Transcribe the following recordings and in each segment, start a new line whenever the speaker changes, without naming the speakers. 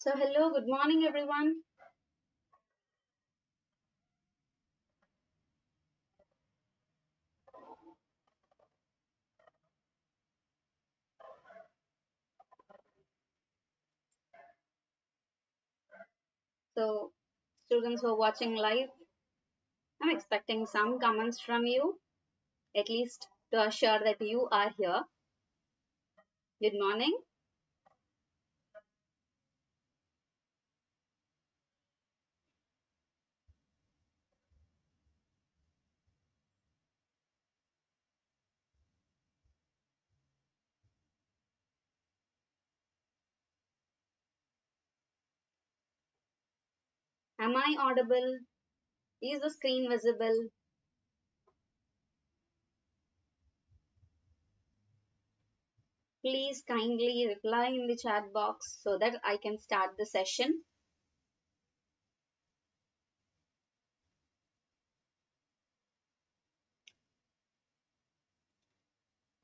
So hello, good morning everyone. So students who are watching live, I'm expecting some comments from you, at least to assure that you are here. Good morning. Am I audible? Is the screen visible? Please kindly reply in the chat box so that I can start the session.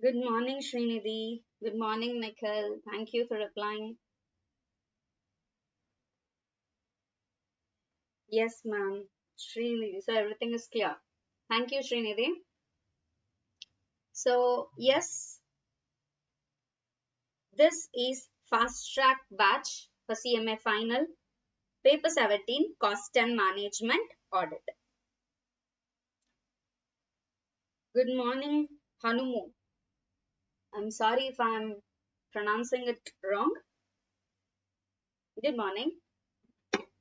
Good morning, Srinidhi. Good morning, Nikhil. Thank you for replying. Yes, ma'am. Srinidhi. So everything is clear. Thank you, Srinidhi. So, yes, this is fast track batch for CMA final, paper 17, cost and management audit. Good morning, Hanumu. I'm sorry if I'm pronouncing it wrong. Good morning.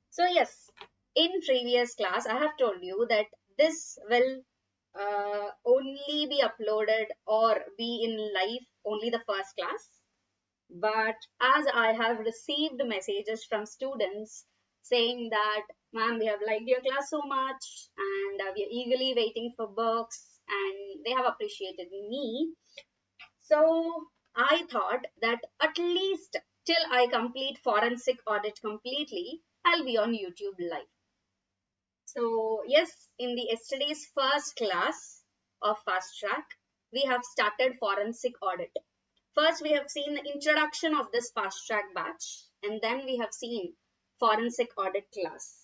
So, yes, in previous class, I have told you that this will only be uploaded or be in live only the first class. But as I have received messages from students saying that, ma'am, we have liked your class so much and we are eagerly waiting for books and they have appreciated me. So I thought that at least till I complete forensic audit completely, I'll be on YouTube live. So yes, in the yesterday's first class of fast track, we have started forensic audit. First, we have seen the introduction of this fast track batch, and then we have seen forensic audit class.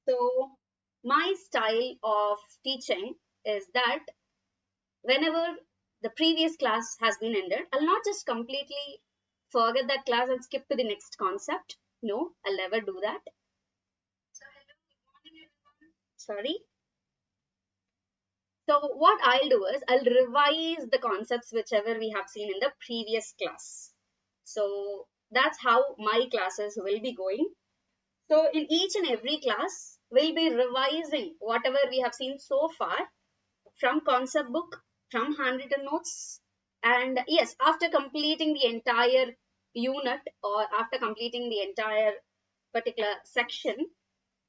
So, my style of teaching is that whenever the previous class has been ended, I'll not just completely forget that class and skip to the next concept. No, I'll never do that. Sorry. So, what I'll do is I'll revise the concepts whichever we have seen in the previous class. So, that's how my classes will be going. So in each and every class, we'll be revising whatever we have seen so far from concept book, from handwritten notes. And yes, after completing the entire unit or after completing the entire particular section,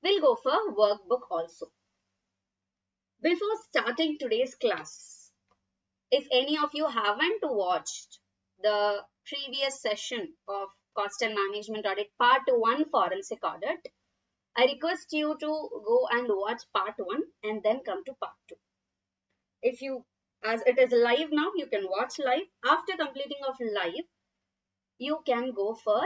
we'll go for workbook also. Before starting today's class, if any of you haven't watched the previous session of cost and management audit part 1 forensic audit, I request you to go and watch part 1 and then come to part 2. If you, as it is live now, you can watch live. After completing of live, you can go for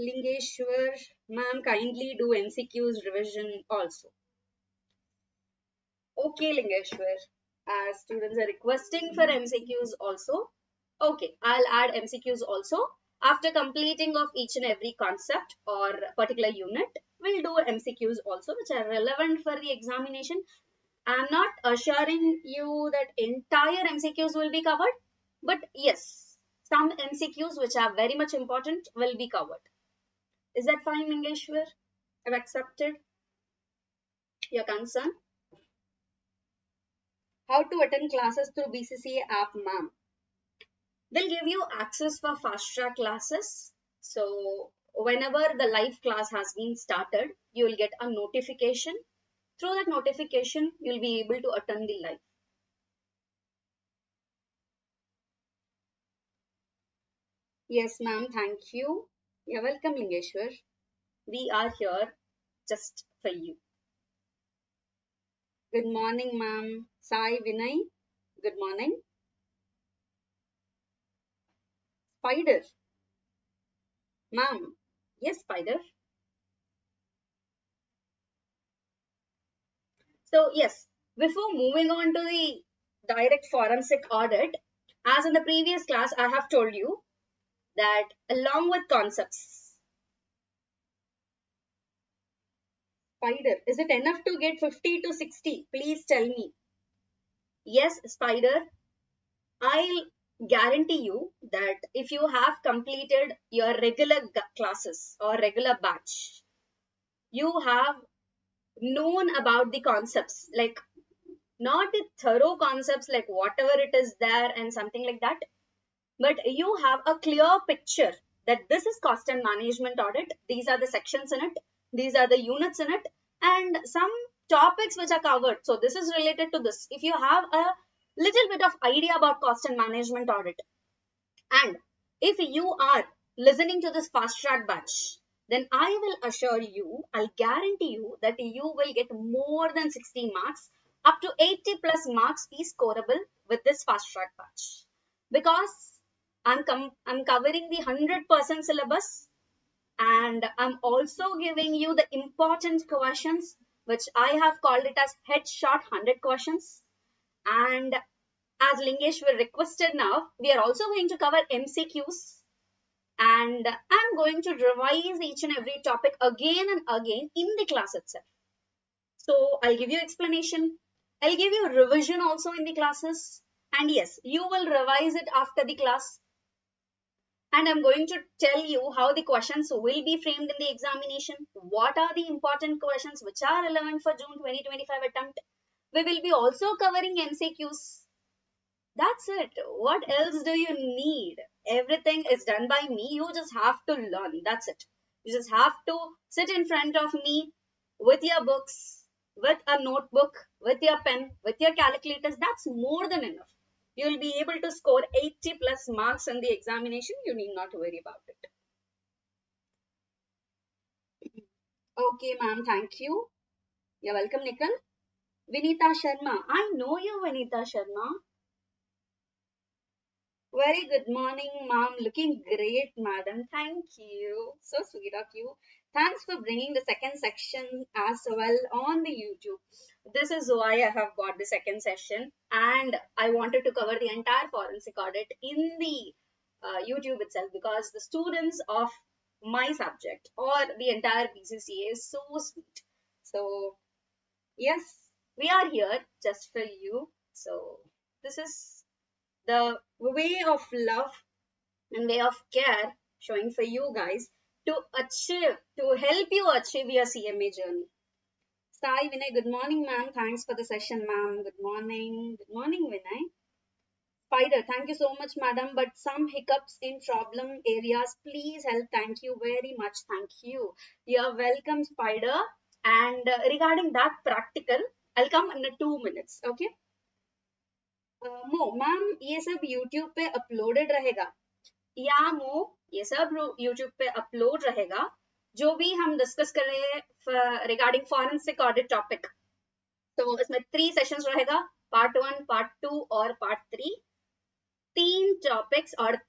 Lingeshwar. Ma'am, kindly do MCQs revision also. Okay, Lingeshwar. As students are requesting for MCQs also. Okay, I'll add MCQs also. After completing of each and every concept or particular unit, we'll do MCQs also, which are relevant for the examination. I'm not assuring you that entire MCQs will be covered, but yes, some MCQs which are very much important will be covered. Is that fine, Mingeshwar? I've accepted your concern. How to attend classes through BCCA app, ma'am? They'll give you access for fast track classes. So whenever the live class has been started, you will get a notification. Through that notification, you'll be able to attend the live. Yes, ma'am. Thank you. You're welcome, Lingeshwar. We are here just for you. Good morning, ma'am. Sai Vinay. Good morning. Spider. Ma'am. Yes, Spider. So yes, before moving on to the direct forensic audit, as in the previous class, I have told you that along with concepts, Spider, is it enough to get 50 to 60? Please tell me. Yes, Spider, I'll guarantee you that if you have completed your regular classes or regular batch, you have known about the concepts, like not the thorough concepts, like whatever it is there and something like that, but you have a clear picture that this is cost and management audit. These are the sections in it. These are the units in it and some topics which are covered. So this is related to this. If you have a little bit of idea about cost and management audit, and if you are listening to this fast track batch, then I will assure you, I'll guarantee you that you will get more than 60 marks. Up to 80 plus marks is scoreable with this fast track batch. Because I'm covering the 100% syllabus and I'm also giving you the important questions, which I have called it as headshot 100 questions. And as Lingesh were requested now, we are also going to cover MCQs and I'm going to revise each and every topic again and again in the class itself. So I'll give you explanation. I'll give you revision also in the classes. And yes, you will revise it after the class. And I'm going to tell you how the questions will be framed in the examination. What are the important questions which are relevant for June 2025 attempt. We will be also covering MCQs. That's it. What else do you need? Everything is done by me. You just have to learn. That's it. You just have to sit in front of me with your books, with a notebook, with your pen, with your calculators. That's more than enough. You'll be able to score 80 plus marks in the examination. You need not worry about it. Okay, ma'am. Thank you. You're welcome, Nikal. Vinita Sharma. I know you, Vinita Sharma. Very good morning, ma'am. Looking great, madam. Thank you. So sweet of you. Thanks for bringing the second section as well on the YouTube. This is why I have got the second session and I wanted to cover the entire forensic audit in the YouTube itself because the students of my subject or the entire BCCA is so sweet. So yes, we are here just for you. So this is the way of love and way of care showing for you guys to achieve, to help you achieve your CMA journey. Sai Vinay, good morning, ma'am. Thanks for the session, ma'am. Good morning. Good morning, Vinay. Spider, thank you so much, madam. But some hiccups in problem areas, please help. Thank you very much. Thank you. You're welcome, Spider. And regarding that practical, I'll come in 2 minutes. Okay. मो ma'am ये सब YouTube पे uploaded रहेगा या मो ये सब YouTube पे अपलोड रहेगा जो भी हम डिस्कस कर रहे हैं रिगार्डिंग फॉरेंसिक ऑडिट टॉपिक तो इसमें 3 सेशंस रहेगा पार्ट 1 पार्ट 2 और पार्ट 3 3 टॉपिक्स और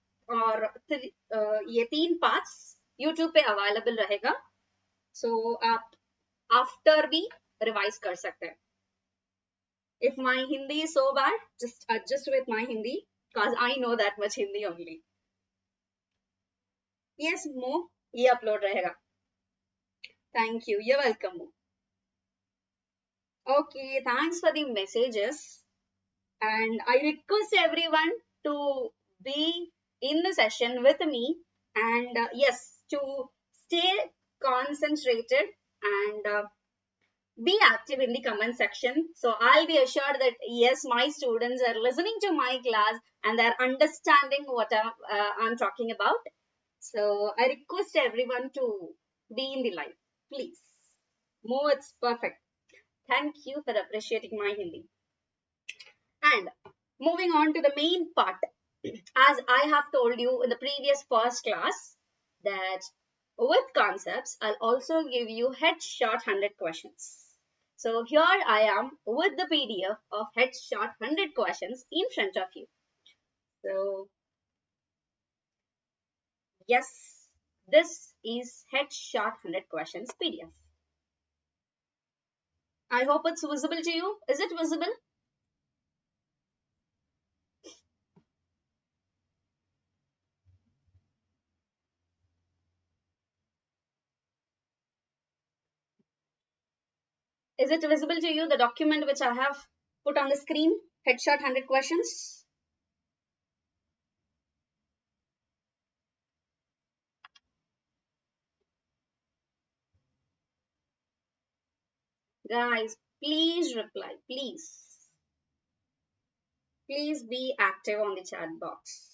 ये 3 पार्ट्स यूट्यूब पे अवेलेबल रहेगा सो आप आफ्टर भी रिवाइज कर सकते हैं. If my Hindi is so bad, just adjust with my Hindi because I know that much Hindi only. Yes, Mo, ye upload rahega. Thank you. You're welcome, Mo. Okay, thanks for the messages. And I request everyone to be in the session with me and yes, to stay concentrated and be active in the comment section. So I'll be assured that yes, my students are listening to my class and they're understanding what I'm talking about. So I request everyone to be in the live, please. Mo, it's perfect. Thank you for appreciating my Hindi. And moving on to the main part, as I have told you in the previous first class that with concepts, I'll also give you headshot 100 questions. So here I am with the PDF of headshot 100 questions in front of you. So Yes, this is Headshot 100 Questions PDF. I hope it's visible to you. Is it visible? Is it visible to you, the document which I have put on the screen? Headshot 100 Questions. Guys, please reply. Please. Please be active on the chat box.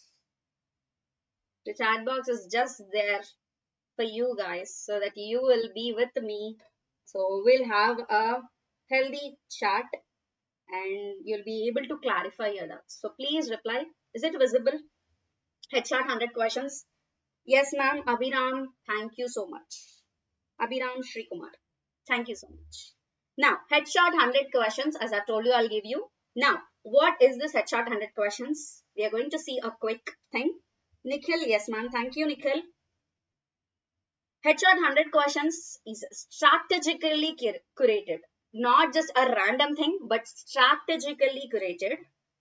The chat box is just there for you guys so that you will be with me. So we'll have a healthy chat and you'll be able to clarify your doubts. So please reply. Is it visible? Headshot 100 questions. Yes, ma'am. Abhiram, thank you so much. Abhiram Shri Kumar, thank you so much. Now, headshot 100 questions. As I told you, I'll give you. Now, what is this headshot 100 questions? We are going to see a quick thing. Nikhil, yes, ma'am. Thank you, Nikhil. Headshot 100 questions is strategically curated, not just a random thing, but strategically curated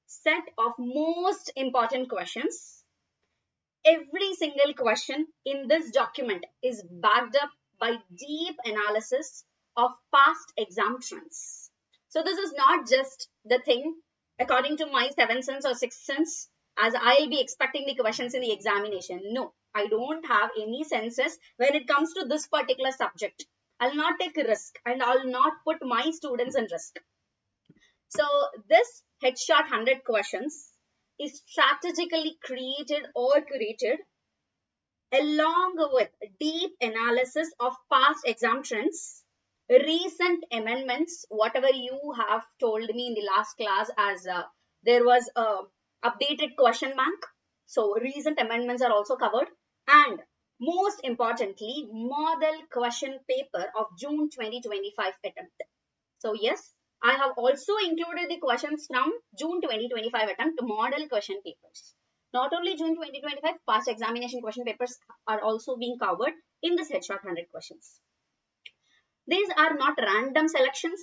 set of most important questions. Every single question in this document is backed up by deep analysis of past exam trends. So this is not just the thing according to my 7th sense or 6th sense as I'll be expecting the questions in the examination. No, I don't have any senses when it comes to this particular subject. I'll not take a risk and I'll not put my students in risk. So this headshot 100 questions is strategically created or curated along with deep analysis of past exam trends, recent amendments, whatever you have told me in the last class as there was a updated question bank. So recent amendments are also covered, and most importantly, model question paper of June 2025 attempt. So yes, I have also included the questions from June 2025 attempt model question papers. Not only June 2025, past examination question papers are also being covered in this headshot 100 questions. These are not random selections.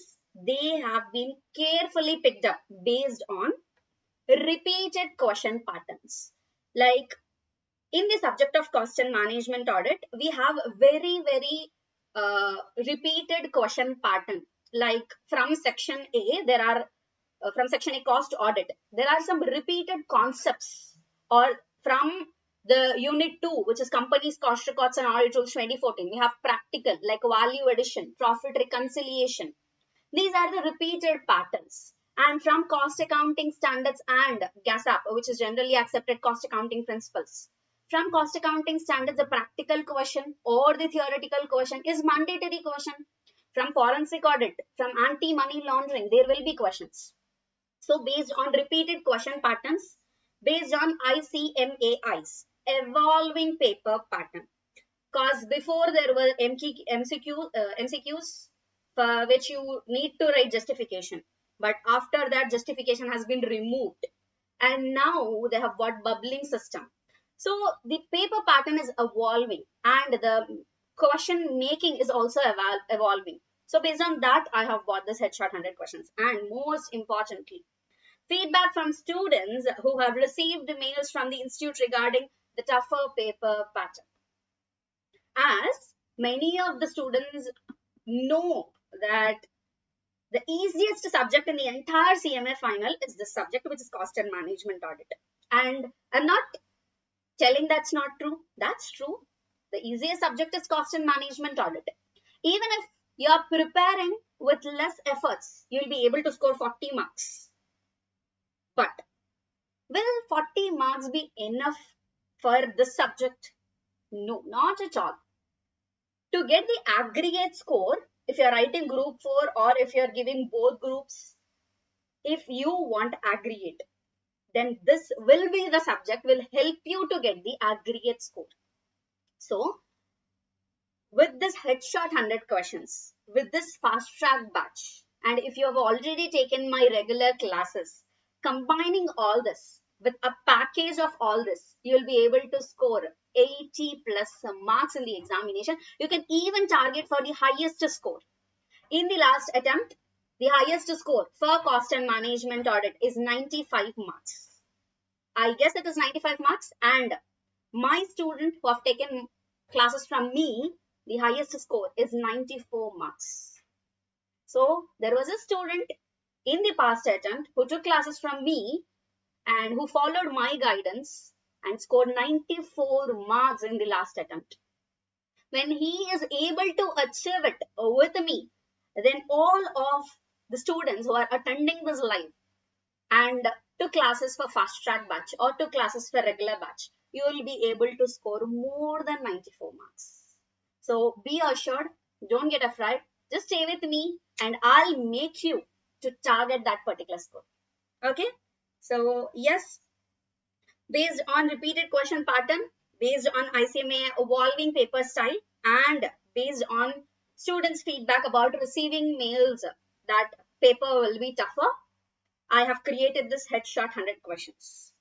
They have been carefully picked up based on repeated question patterns. Like in the subject of cost and management audit, we have very repeated question pattern. Like from section A, there are from section A cost audit, there are some repeated concepts, or from the unit 2, which is companies cost records and audit rules 2014, we have practical like value addition, profit reconciliation. These are the repeated patterns. And from cost accounting standards and GASAP, which is generally accepted cost accounting principles. From cost accounting standards, the practical question or the theoretical question is mandatory question. From forensic audit, from anti-money laundering, there will be questions. So based on repeated question patterns, based on ICMAI's evolving paper pattern. Because before there were MCQs for which you need to write justification. But after that, justification has been removed. And now they have got bubbling system. So the paper pattern is evolving and the question making is also evolving. So based on that, I have got this headshot 100 questions. And most importantly, feedback from students who have received mails from the institute regarding the tougher paper pattern. As many of the students know that the easiest subject in the entire CMA final is this subject, which is cost and management audit. And I'm not telling that's not true. That's true. The easiest subject is cost and management audit. Even if you are preparing with less efforts, you'll be able to score 40 marks. But will 40 marks be enough for this subject? No, not at all. To get the aggregate score, if you're writing group 4 or if you're giving both groups, if you want aggregate, then this will be the subject will help you to get the aggregate score. So with this headshot 100 questions, with this fast track batch, and if you have already taken my regular classes, combining all this, with a package of all this, you will be able to score 80 plus marks in the examination. You can even target for the highest score. In the last attempt, the highest score for cost and management audit is 95 marks. I guess it is 95 marks, and my student who have taken classes from me, the highest score is 94 marks. So there was a student in the past attempt who took classes from me and who followed my guidance and scored 94 marks in the last attempt. When he is able to achieve it with me, then all of the students who are attending this live and took classes for fast track batch or took classes for regular batch, you will be able to score more than 94 marks. So be assured, don't get afraid, just stay with me and I'll make you to target that particular score. Okay, so yes, based on repeated question pattern, based on ICMAI evolving paper style, and based on students' feedback about receiving mails that paper will be tougher, I have created this headshot 100 questions.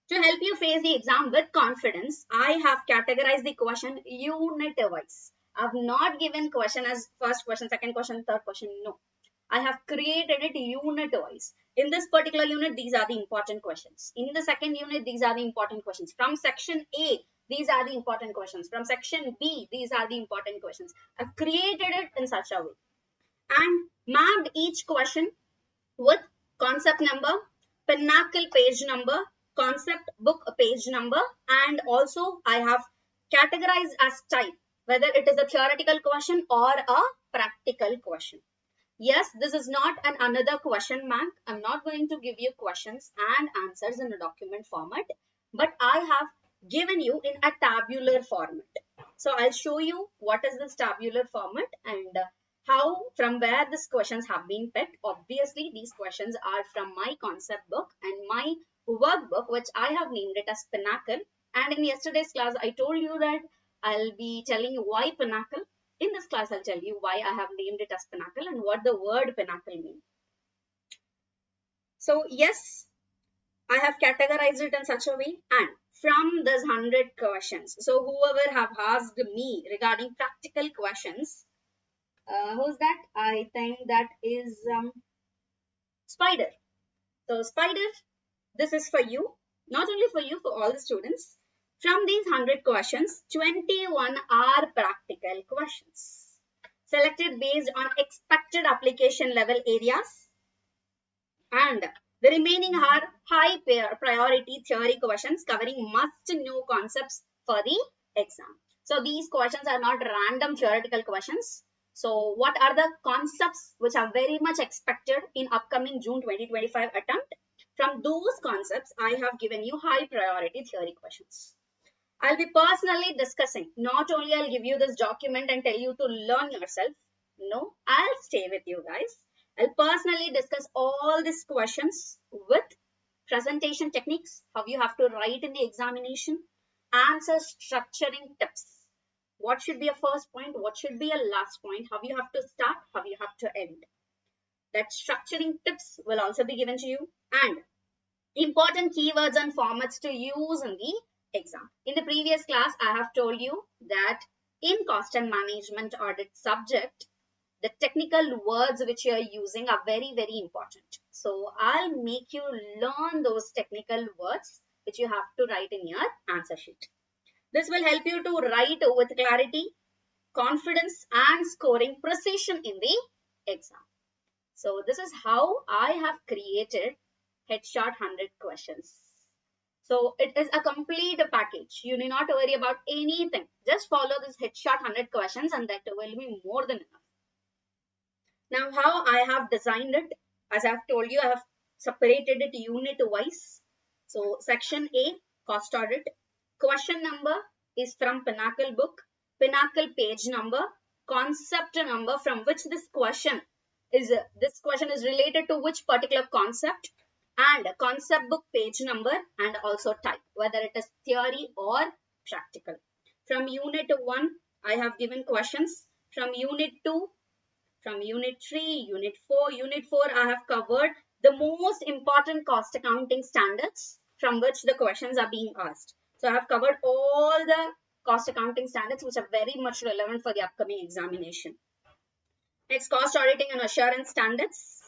To help you face the exam with confidence, I have categorized the question unit wise. I have not given question as first question, second question, third question. No. I have created it unit wise. In this particular unit, these are the important questions. In the second unit, these are the important questions. From section A, these are the important questions. From section B, these are the important questions. I've created it in such a way and mapped each question with concept number, Pinnacle page number, concept book page number, and also I have categorized as type, whether it is a theoretical question or a practical question. Yes, this is not another question bank. I'm not going to give you questions and answers in a document format, but I have given you in a tabular format. So I'll show you what is this tabular format and how, from where these questions have been picked. Obviously, these questions are from my concept book and my workbook, which I have named it as Pinnacle. And in yesterday's class, I told you that I'll be telling you why Pinnacle. In this class, I'll tell you why I have named it as Pinnacle and what the word Pinnacle means. So yes, I have categorized it in such a way, and from this 100 questions, so whoever have asked me regarding practical questions, who's that? I think that is Spider. So Spider, this is for you, not only for you, for all the students. From these 100 questions, 21 are practical questions, selected based on expected application level areas, and the remaining are high priority theory questions covering must-know concepts for the exam. So these questions are not random theoretical questions. So what are the concepts which are very much expected in upcoming June 2025 attempt? From those concepts, I have given you high priority theory questions. I'll be personally discussing, not only I'll give you this document and tell you to learn yourself. No, I'll stay with you guys. I'll personally discuss all these questions with presentation techniques, how you have to write in the examination, answer structuring tips. What should be a first point? What should be a last point? How you have to start, how you have to end. That structuring tips will also be given to you, and important keywords and formats to use in the exam. In the previous class, I have told you that in cost and management audit subject, the technical words which you are using are very, very important. So I'll make you learn those technical words which you have to write in your answer sheet. This will help you to write with clarity, confidence, and scoring precision in the exam. So this is how I have created headshot 100 questions. So it is a complete package. You need not worry about anything. Just follow this headshot 100 questions and that will be more than enough. Now how I have designed it, as I have told you, I have separated it unit wise. So section A, cost audit. Question number is from Pinnacle book. Pinnacle page number, concept number from which this question is related to which particular concept, and concept book page number, and also type, whether it is theory or practical. From unit 1, I have given questions. From unit 2, from unit 3, unit 4. Unit 4, I have covered the most important cost accounting standards. from which the questions are being asked. So I have covered all the cost accounting standards which are very much relevant for the upcoming examination. Next, cost auditing and assurance standards,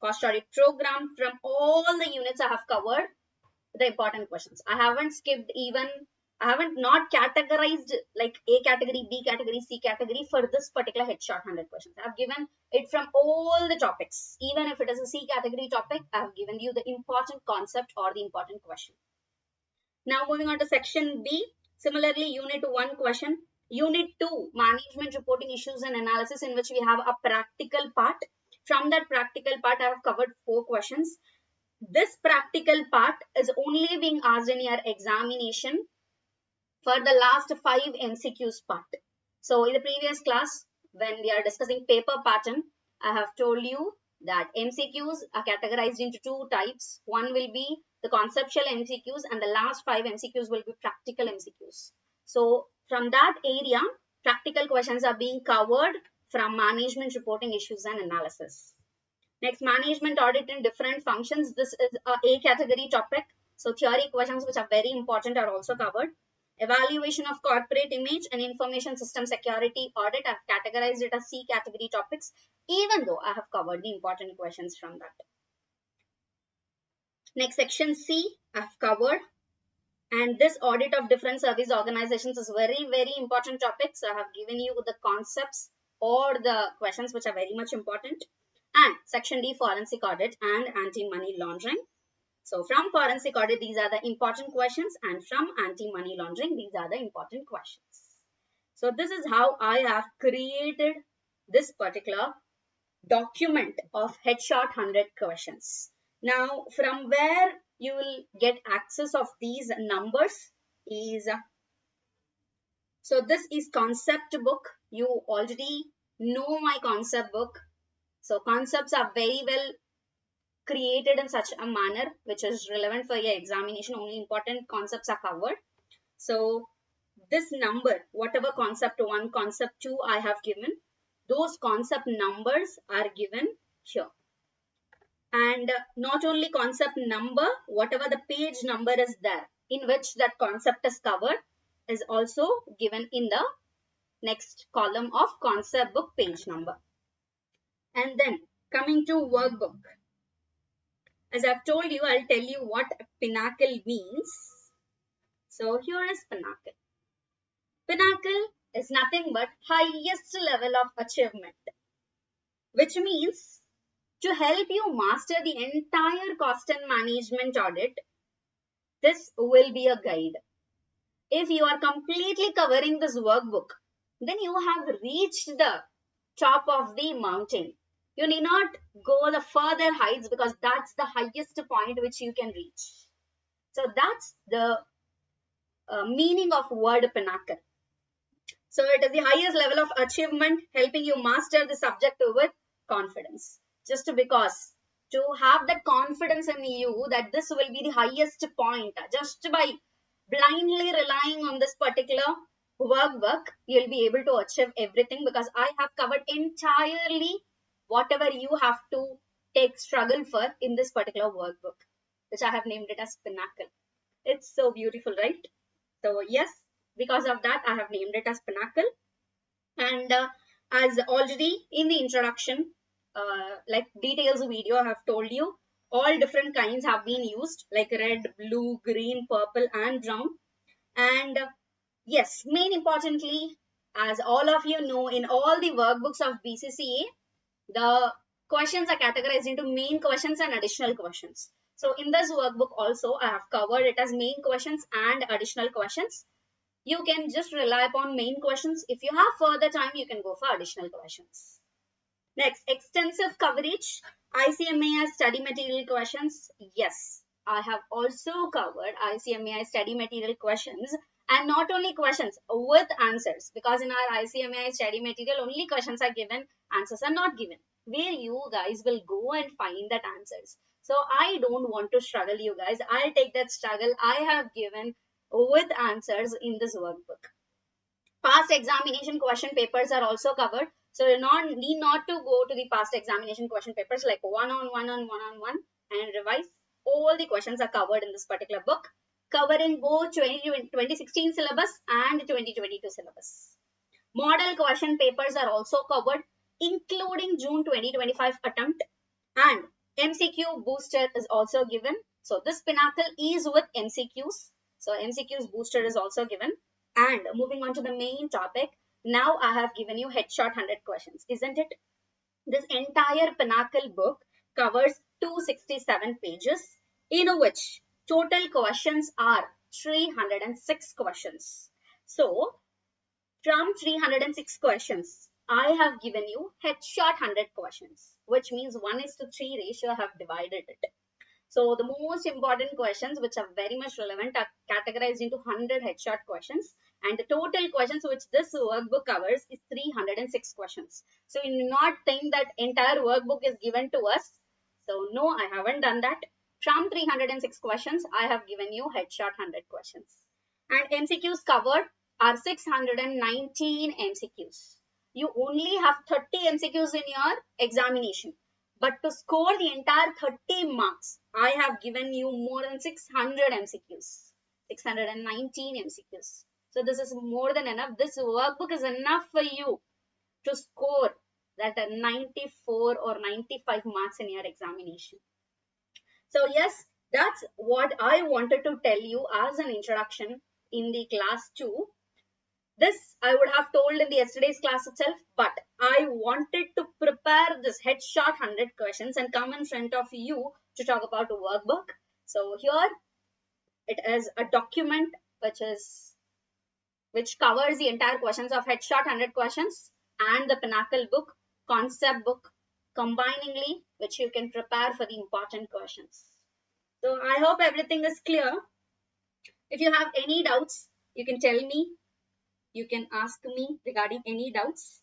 cost audit program. From all the units I have covered the important questions. I haven't skipped even, I haven't not categorized like A category, B category, C category for this particular headshot 100 questions. I have given it from all the topics. Even if it is a C category topic, I have given you the important concept or the important question. Now moving on to section B. Similarly, unit 1 question. Unit 2, management reporting issues and analysis, in which we have a practical part. From that practical part, I have covered 4 questions. This practical part is only being asked in your examination for the last 5 MCQs part. So in the previous class, when we are discussing paper pattern, I have told you that MCQs are categorized into 2 types. One will be the conceptual MCQs and the last 5 MCQs will be practical MCQs. So from that area, practical questions are being covered from management reporting issues and analysis. Next, management audit in different functions. This is a category topic. So theory questions which are very important are also covered. Evaluation of corporate image and information system security audit, I have categorized it as C category topics, even though I have covered the important questions from that. Next, section C I have covered. And this audit of different service organizations is very, very important topic. So I have given you the concepts or the questions which are very much important. And section D, forensic audit and anti-money laundering. So from forensic audit, these are the important questions, and from anti-money laundering, these are the important questions. So this is how I have created this particular document of headshot 100 questions. Now, from where you will get access of these numbers is, so this is concept book. You already know my concept book. So concepts are very well created in such a manner which is relevant for your examination. Only important concepts are covered. So this number, whatever concept 1, concept 2 I have given, those concept numbers are given here. And not only concept number, whatever the page number is there in which that concept is covered is also given in the next column of concept book page number. And then coming to workbook. As I've told you, I'll tell you what Pinnacle means. So here is Pinnacle. Pinnacle is nothing but highest level of achievement, which means to help you master the entire cost and management audit, this will be a guide. If you are completely covering this workbook, then you have reached the top of the mountain. You need not go the further heights because that's the highest point which you can reach. So that's the meaning of word Pinnacle. So it is the highest level of achievement, helping you master the subject with confidence. Just because to have that confidence in you that this will be the highest point, just by blindly relying on this particular workbook, you'll be able to achieve everything, because I have covered entirely whatever you have to take struggle for in this particular workbook, which I have named it as Pinnacle. It's so beautiful, right? So yes, because of that, I have named it as Pinnacle. And as already in the introduction, like details video, I have told you all different kinds have been used, like red, blue, green, purple and brown. And yes, main importantly, as all of you know, in all the workbooks of BCCA, the questions are categorized into main questions and additional questions. So in this workbook also, I have covered it as main questions and additional questions. You can just rely upon main questions. If you have further time, you can go for additional questions. Next, extensive coverage. ICMAI study material questions. Yes, I have also covered ICMAI study material questions, and not only questions with answers, because in our ICMAI study material only questions are given, answers are not given, where you guys will go and find that answers. So I don't want to struggle you guys. I'll take that struggle I have given with answers in this workbook. Past examination question papers are also covered. So you need not to go to the past examination question papers like one on one and revise. all the questions are covered in this particular book, covering both 2016 syllabus and 2022 syllabus. Model question papers are also covered, including June 2025 attempt, and MCQ booster is also given. So this Pinnacle is with MCQs. So MCQs booster is also given. And moving on to the main topic, now I have given you headshot 100 questions, isn't it? This entire Pinnacle book covers 267 pages, in which total questions are 306 questions. So from 306 questions, I have given you headshot 100 questions, which means 1:3 ratio I have divided it. So the most important questions which are very much relevant are categorized into 100 headshot questions, and the total questions which this workbook covers is 306 questions. So you do not think that entire workbook is given to us. So no, I haven't done that. From 306 questions, I have given you headshot 100 questions. And MCQs covered are 619 MCQs. You only have 30 MCQs in your examination. But to score the entire 30 marks, I have given you more than 600 MCQs, 619 MCQs. So this is more than enough. This workbook is enough for you to score that 94 or 95 marks in your examination. So yes, that's what I wanted to tell you as an introduction in the class 2. This I would have told in the yesterday's class itself, but I wanted to prepare this headshot 100 questions and come in front of you to talk about a workbook. So here it is a document which covers the entire questions of headshot 100 questions and the Pinnacle book, concept book combiningly, which you can prepare for the important questions. So I hope everything is clear. If you have any doubts, you can tell me. You can ask me regarding any doubts.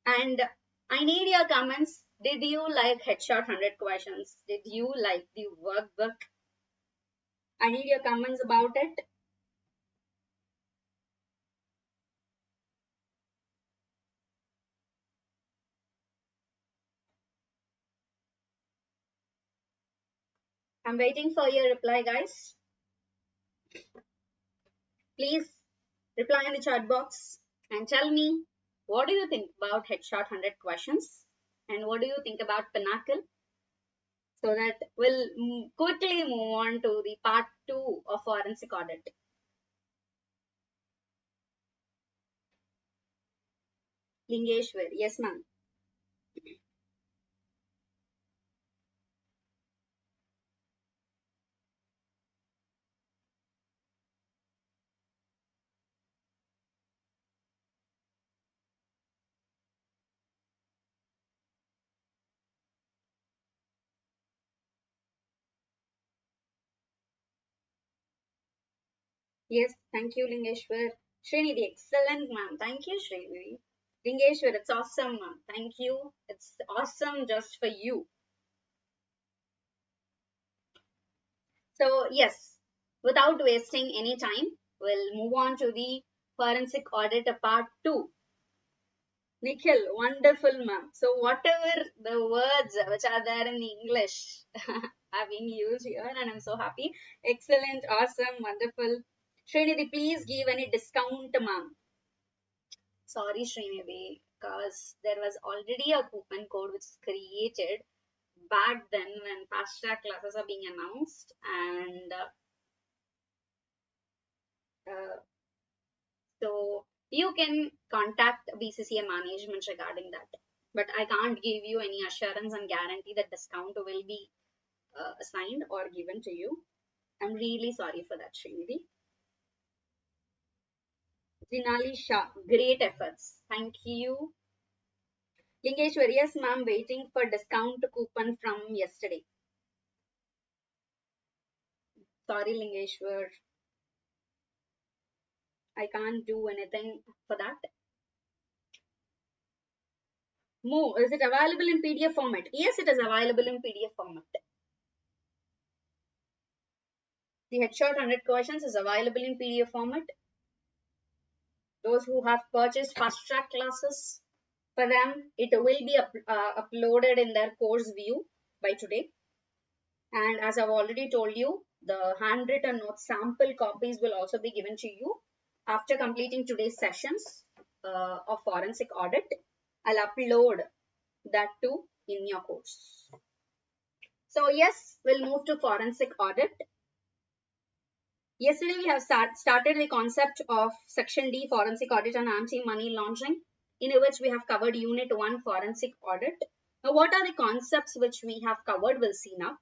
And I need your comments. Did you like headshot 100 questions? Did you like the workbook? I need your comments about it. I'm waiting for your reply, guys. Please reply in the chat box and tell me, what do you think about headshot 100 questions? And what do you think about Pinnacle? So that we'll quickly move on to the part 2 of forensic audit. Lingeshwar, yes ma'am. Yes, thank you, Lingeshwar. Srinidhi, excellent, ma'am. Thank you, Srinidhi. Lingeshwar, it's awesome, ma'am. Thank you. It's awesome just for you. So, yes, without wasting any time, we'll move on to the forensic audit part 2. Nikhil, wonderful, ma'am. So, whatever the words which are there in English are being used here, and I'm so happy. Excellent, awesome, wonderful. Srinidhi, please give any discount, ma'am. Sorry, Srinidhi, because there was already a coupon code which is created back then when fast track classes are being announced, and so you can contact BCCA management regarding that. But I can't give you any assurance and guarantee that discount will be assigned or given to you. I'm really sorry for that, Srinidhi. Jinali Shah, great efforts. Thank you. Lingeshwar, yes, ma'am, waiting for discount coupon from yesterday. Sorry, Lingeshwar. I can't do anything for that. Mo, is it available in PDF format? Yes, it is available in PDF format. The headshot 100 questions is available in PDF format. Those who have purchased fast track classes, for them, it will be uploaded in their course view by today. And as I've already told you, the handwritten notes sample copies will also be given to you after completing today's sessions of forensic audit. I'll upload that too in your course. So yes, we'll move to forensic audit. Yesterday we have started the concept of section D, forensic audit and anti-money laundering, in which we have covered unit 1, forensic audit. Now what are the concepts which we have covered? We'll see now.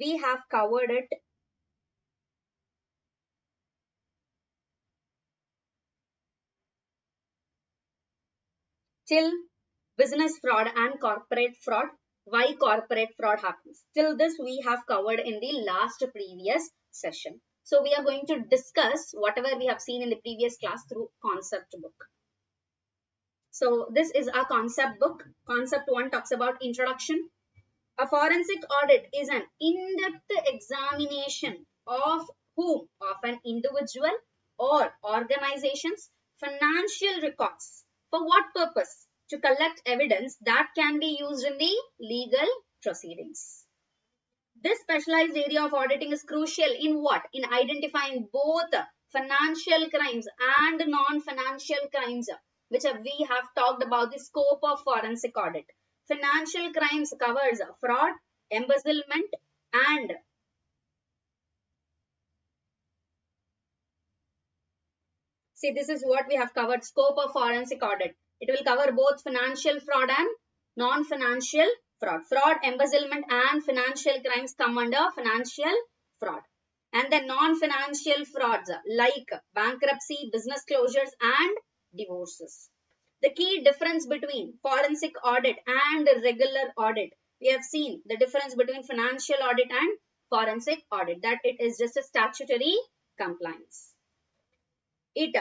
We have covered it till business fraud and corporate fraud. Why corporate fraud happens? Till this we have covered in the last previous session. So we are going to discuss whatever we have seen in the previous class through concept book. So this is our concept book. Concept 1 talks about introduction. A forensic audit is an in-depth examination of whom? Of an individual or organization's financial records. For what purpose? To collect evidence that can be used in the legal proceedings. This specialized area of auditing is crucial in what? In identifying both financial crimes and non-financial crimes, which we have talked about the scope of forensic audit. Financial crimes covers fraud, embezzlement, and see, this is what we have covered, scope of forensic audit. It will cover both financial fraud and non-financial fraud. Fraud, embezzlement, and financial crimes come under financial fraud. And then non-financial frauds like bankruptcy, business closures, and divorces. The key difference between forensic audit and regular audit. We have seen the difference between financial audit and forensic audit, that it is just a statutory compliance. It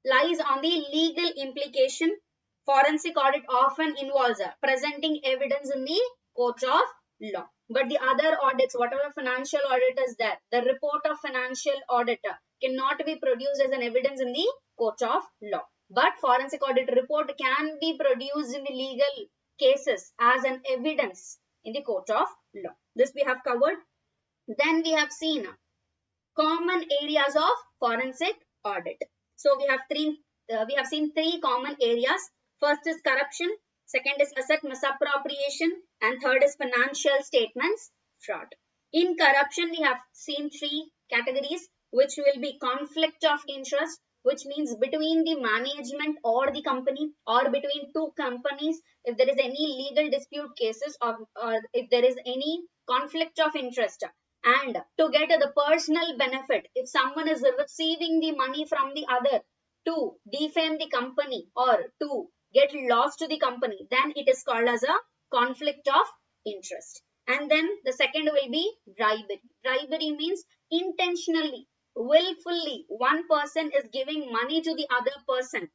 lies on the legal implication. Forensic audit often involves presenting evidence in the court of law. But the other audits, whatever financial audit is there, the report of financial auditor cannot be produced as an evidence in the court of law. But forensic audit report can be produced in the legal cases as an evidence in the court of law. This we have covered. Then we have seen common areas of forensic audit. So we have seen three common areas. First is corruption, second is asset misappropriation, and third is financial statements fraud. In corruption, we have seen three categories, which will be conflict of interest, which means between the management or the company or between two companies, if there is any legal dispute cases or if there is any conflict of interest. And to get the personal benefit, if someone is receiving the money from the other to defame the company or to get lost to the company, then it is called as a conflict of interest. And then the second will be bribery. Bribery means intentionally, willfully, one person is giving money to the other person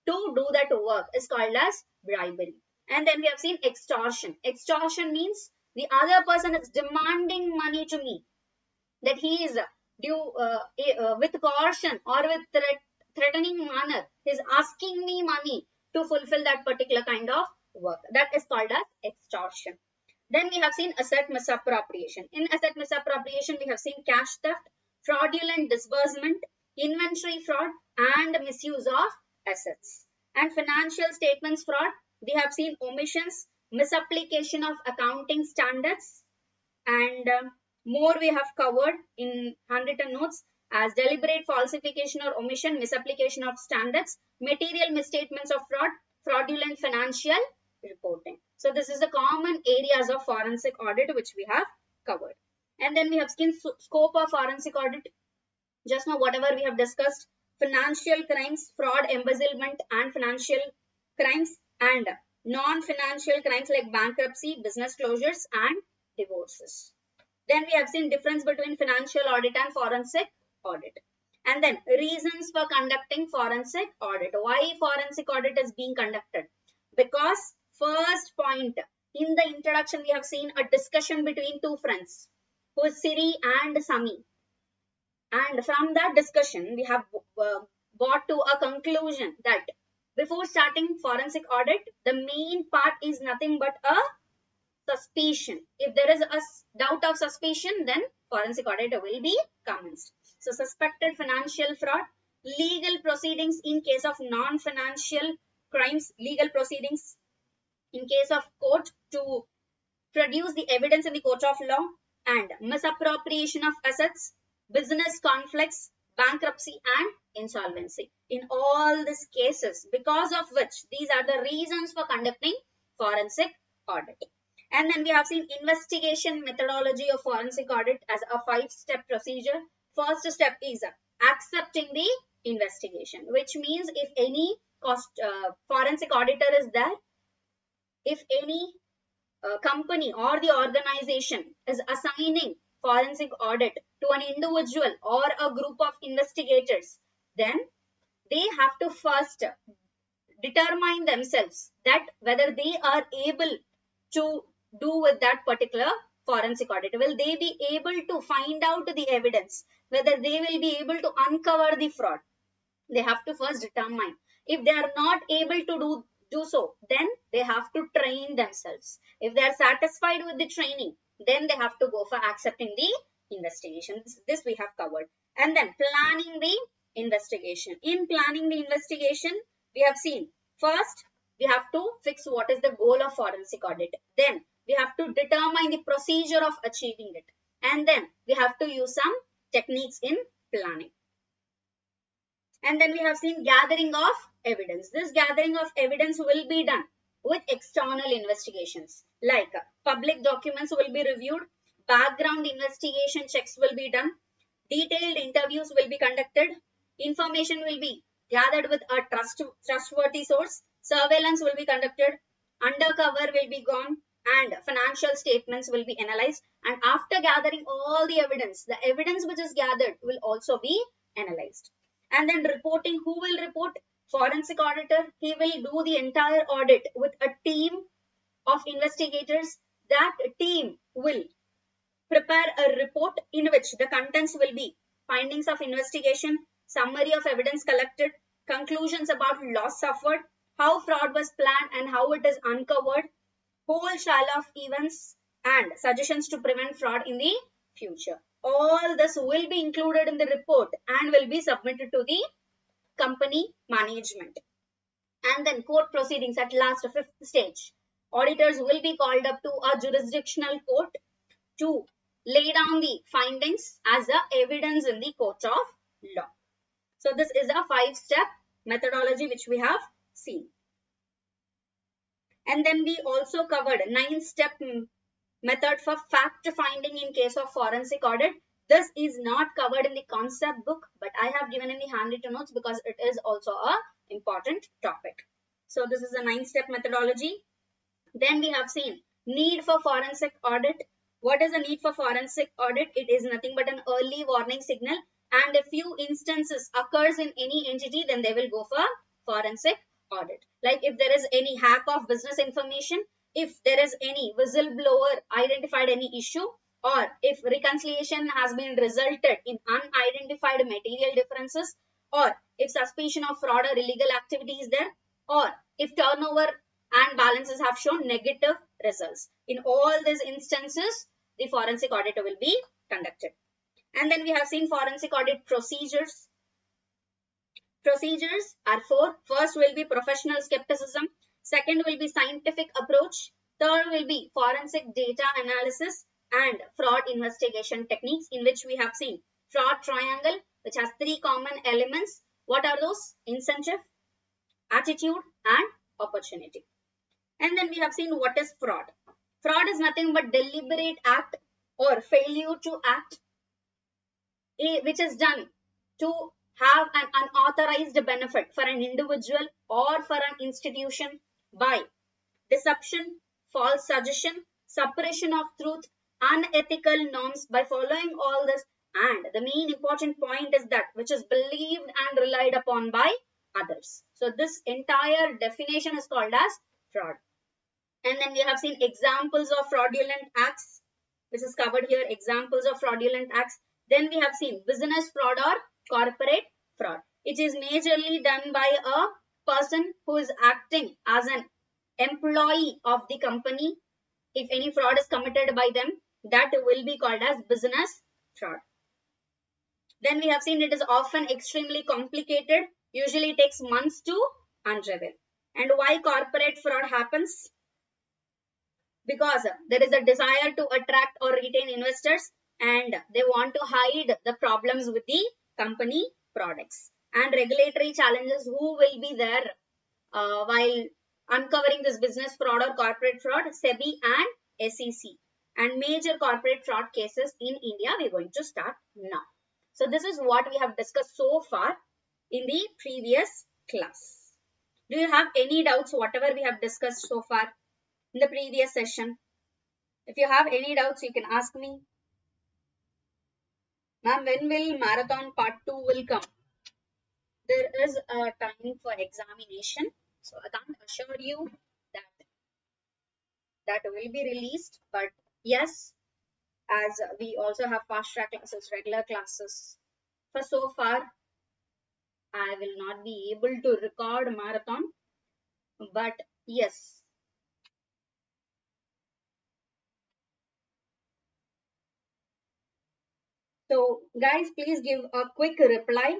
to do that work, is called as bribery. And then we have seen extortion. Extortion means the other person is demanding money to me, that he is due with coercion or with threatening manner, he is asking me money to fulfill that particular kind of work. That is called as extortion. Then we have seen asset misappropriation. In asset misappropriation, we have seen cash theft, fraudulent disbursement, inventory fraud, and misuse of assets. And financial statements fraud, we have seen omissions, misapplication of accounting standards, and more we have covered in handwritten notes as deliberate falsification or omission, misapplication of standards, material misstatements of fraud, fraudulent financial reporting. So this is the common areas of forensic audit which we have covered. And then we have seen scope of forensic audit. Just now whatever we have discussed, financial crimes, fraud, embezzlement, and financial crimes, and non-financial crimes like bankruptcy, business closures, and divorces. Then we have seen difference between financial audit and forensic audit. And then reasons for conducting forensic audit. Why forensic audit is being conducted? Because first point, in the introduction we have seen a discussion between two friends, who is Siri and Sami. And from that discussion, we have got to a conclusion that before starting forensic audit, the main part is nothing but a suspicion. If there is a doubt of suspicion, then forensic audit will be commenced. So suspected financial fraud, legal proceedings in case of non-financial crimes, legal proceedings in case of court to produce the evidence in the court of law, and misappropriation of assets, business conflicts, bankruptcy and insolvency. In all these cases, because of which these are the reasons for conducting forensic audit. And then we have seen investigation methodology of forensic audit as a 5-step procedure. First step is accepting the investigation, which means if any forensic auditor is there, if any company or the organization is assigning forensic audit to an individual or a group of investigators, then they have to first determine themselves that whether they are able to do with that particular forensic audit. Will they be able to find out the evidence, whether they will be able to uncover the fraud? They have to first determine. If they are not able to do so, then they have to train themselves. If they are satisfied with the training, then they have to go for accepting the investigation. This we have covered. And then planning the investigation. In planning the investigation, we have seen first we have to fix what is the goal of forensic audit. Then we have to determine the procedure of achieving it. And then we have to use some techniques in planning. And then we have seen gathering of evidence. This gathering of evidence will be done with external investigations, like public documents will be reviewed, background investigation checks will be done, detailed interviews will be conducted, information will be gathered with a trustworthy source, surveillance will be conducted, undercover will be gone, and financial statements will be analyzed. And after gathering all the evidence which is gathered will also be analyzed. And then reporting, who will report? Forensic auditor. He will do the entire audit with a team of investigators. That team will prepare a report in which the contents will be findings of investigation, summary of evidence collected, conclusions about loss suffered, how fraud was planned and how it is uncovered, whole trail of events, and suggestions to prevent fraud in the future. All this will be included in the report and will be submitted to the company management. And then court proceedings at last, 5th stage. Auditors will be called up to a jurisdictional court to lay down the findings as the evidence in the court of law. So this is a 5-step methodology which we have seen. And then we also covered 9-step method for fact finding in case of forensic audit. This is not covered in the concept book, but I have given in the handwritten notes because it is also a important topic. So this is a 9-step methodology. Then we have seen need for forensic audit. What is the need for forensic audit? It is nothing but an early warning signal, and if few instances occurs in any entity, then they will go for forensic audit. Like if there is any hack of business information, if there is any whistleblower identified any issue, or if reconciliation has been resulted in unidentified material differences, or if suspicion of fraud or illegal activity is there, or if turnover and balances have shown negative results. In all these instances, the forensic audit will be conducted. And then we have seen forensic audit procedures. Procedures are 4. First will be professional skepticism. Second will be scientific approach. Third will be forensic data analysis and fraud investigation techniques, in which we have seen fraud triangle, which has 3 common elements. What are those? Incentive, attitude and opportunity. And then we have seen what is fraud. Fraud is nothing but deliberate act or failure to act which is done to have an unauthorized benefit for an individual or for an institution by deception, false suggestion, suppression of truth, unethical norms. By following all this, and the main important point is that which is believed and relied upon by others. So this entire definition is called as fraud. And then we have seen examples of fraudulent acts. This is covered here, examples of fraudulent acts. Then we have seen business fraud or corporate fraud. It is majorly done by a person who is acting as an employee of the company if any fraud is committed by them, that will be called as business fraud. Then we have seen it is often extremely complicated, usually takes months to unravel. And why corporate fraud happens? Because there is a desire to attract or retain investors, and they want to hide the problems with the company products. And regulatory challenges, who will be there while uncovering this business fraud or corporate fraud? SEBI and SEC. And major corporate fraud cases in India, we're going to start now. So this is what we have discussed so far in the previous class. Do you have any doubts whatever we have discussed so far in the previous session? If you have any doubts, you can ask me. Ma'am, when will marathon part 2 will come? There is a time for examination, so I can't assure you that will be released, but yes, as we also have fast track classes, regular classes. For so far, I will not be able to record marathon, but yes. So guys, please give a quick reply,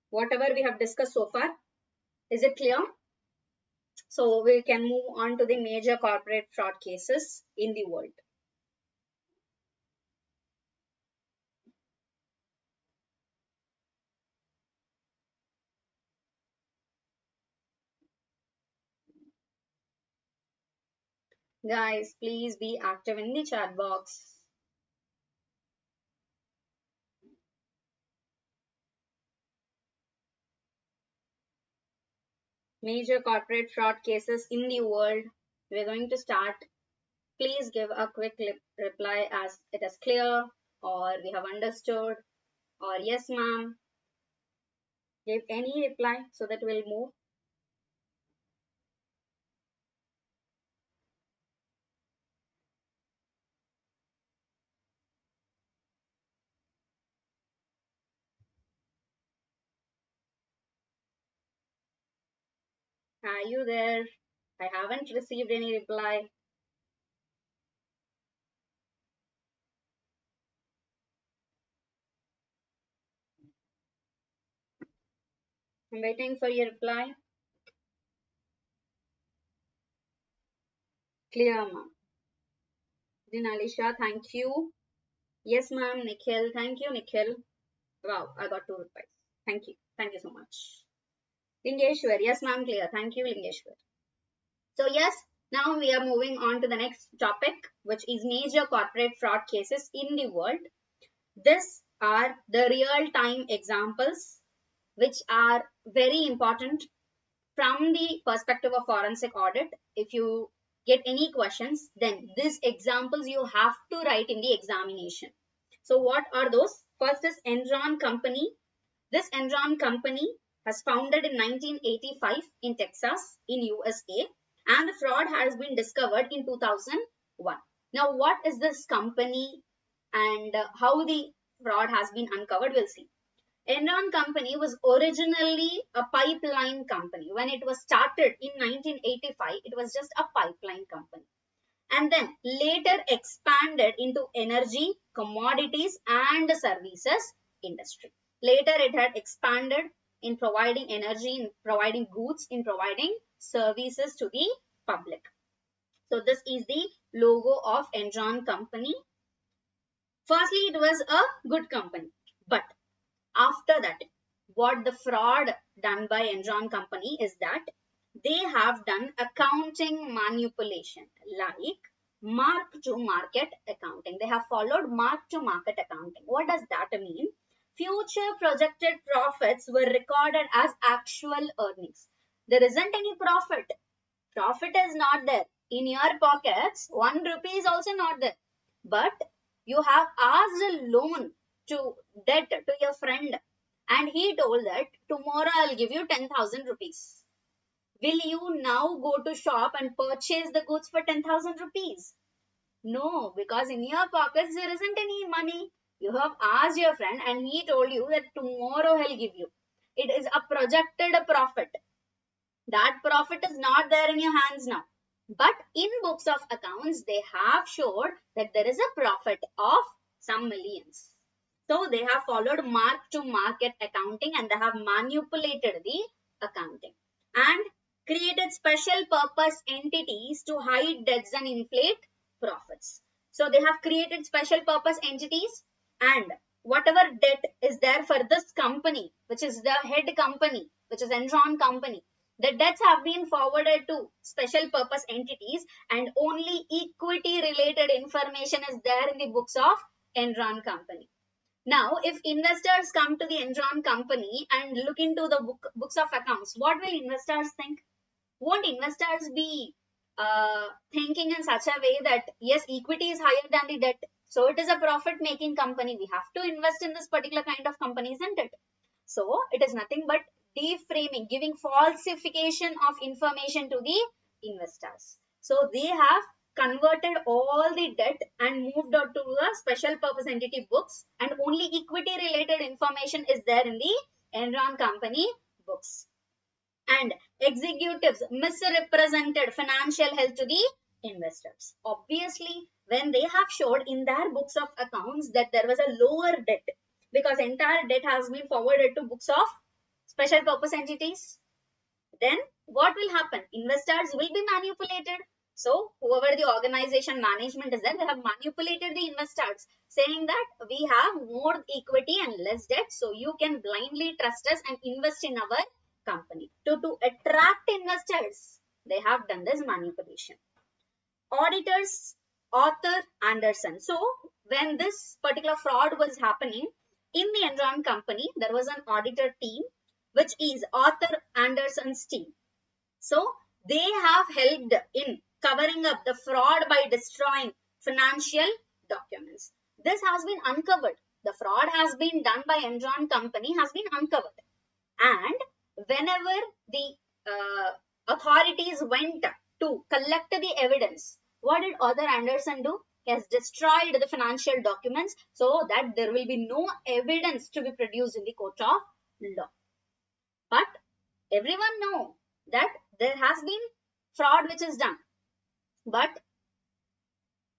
whatever we have discussed so far. Is it clear? So we can move on to the major corporate fraud cases in the world. Guys, please be active in the chat box. Major corporate fraud cases in the world. We're going to start. Please give a quick reply as it is clear, or we have understood, or yes ma'am. Give any reply so that we'll move. Are you there? I haven't received any reply. I'm waiting for your reply. Clear, ma'am. Then Alisha, thank you. Yes, ma'am. Nikhil, thank you, Nikhil. Wow, I got 2 replies. Thank you. Thank you so much. Lingeshwar, yes, ma'am. Clear. Thank you, Lingeshwar. So yes, now we are moving on to the next topic, which is major corporate fraud cases in the world. These are the real-time examples which are very important from the perspective of forensic audit. If you get any questions, then these examples you have to write in the examination. So what are those? First is Enron Company. This Enron Company has founded in 1985 in Texas in USA, and the fraud has been discovered in 2001. Now what is this company and how the fraud has been uncovered? We'll see. Enron Company was originally a pipeline company. When it was started in 1985, it was just a pipeline company, and then later expanded into energy, commodities and services industry. Later it had expanded in providing energy, in providing goods, in providing services to the public. So this is the logo of Enron Company. Firstly, it was a good company, but after that, what the fraud done by Enron Company is that they have done accounting manipulation, like mark to market accounting. They have followed mark to market accounting. What does that mean? Future projected profits were recorded as actual earnings. There isn't any profit. Profit is not there. In your pockets, 1 rupee is also not there. But you have asked a loan to debt to your friend, and he told that tomorrow I'll give you 10,000 rupees. Will you now go to shop and purchase the goods for 10,000 rupees? No, because in your pockets there isn't any money. You have asked your friend and he told you that tomorrow he'll give you. It is a projected profit. That profit is not there in your hands now. But in books of accounts, they have showed that there is a profit of some millions. So they have followed mark to market accounting and they have manipulated the accounting and created special purpose entities to hide debts and inflate profits. So they have created special purpose entities, and whatever debt is there for this company, which is the head company, which is Enron company, the debts have been forwarded to special purpose entities and only equity related information is there in the books of Enron company. Now, if investors come to the Enron company and look into the books of accounts, what will investors think? Won't investors be thinking in such a way that yes, equity is higher than the debt, so it is a profit making company, we have to invest in this particular kind of company, isn't it? So it is nothing but deframing, giving falsification of information to the investors. So they have converted all the debt and moved out to the special purpose entity books, and only equity related information is there in the Enron company books. And executives misrepresented financial health to the investors. Obviously, when they have showed in their books of accounts that there was a lower debt because entire debt has been forwarded to books of special purpose entities, then what will happen? Investors will be manipulated. So whoever the organization management is there, they have manipulated the investors, saying that we have more equity and less debt, so you can blindly trust us and invest in our company. To attract investors, they have done this manipulation. Auditors, Arthur Anderson. So when this particular fraud was happening in the Enron company, there was an auditor team, which is Arthur Anderson's team. So they have helped in covering up the fraud by destroying financial documents. This has been uncovered. The fraud has been done by Enron company has been uncovered. And whenever the authorities went to collect the evidence, what did Arthur Anderson do? He has destroyed the financial documents so that there will be no evidence to be produced in the court of law. But everyone know that there has been fraud which is done, but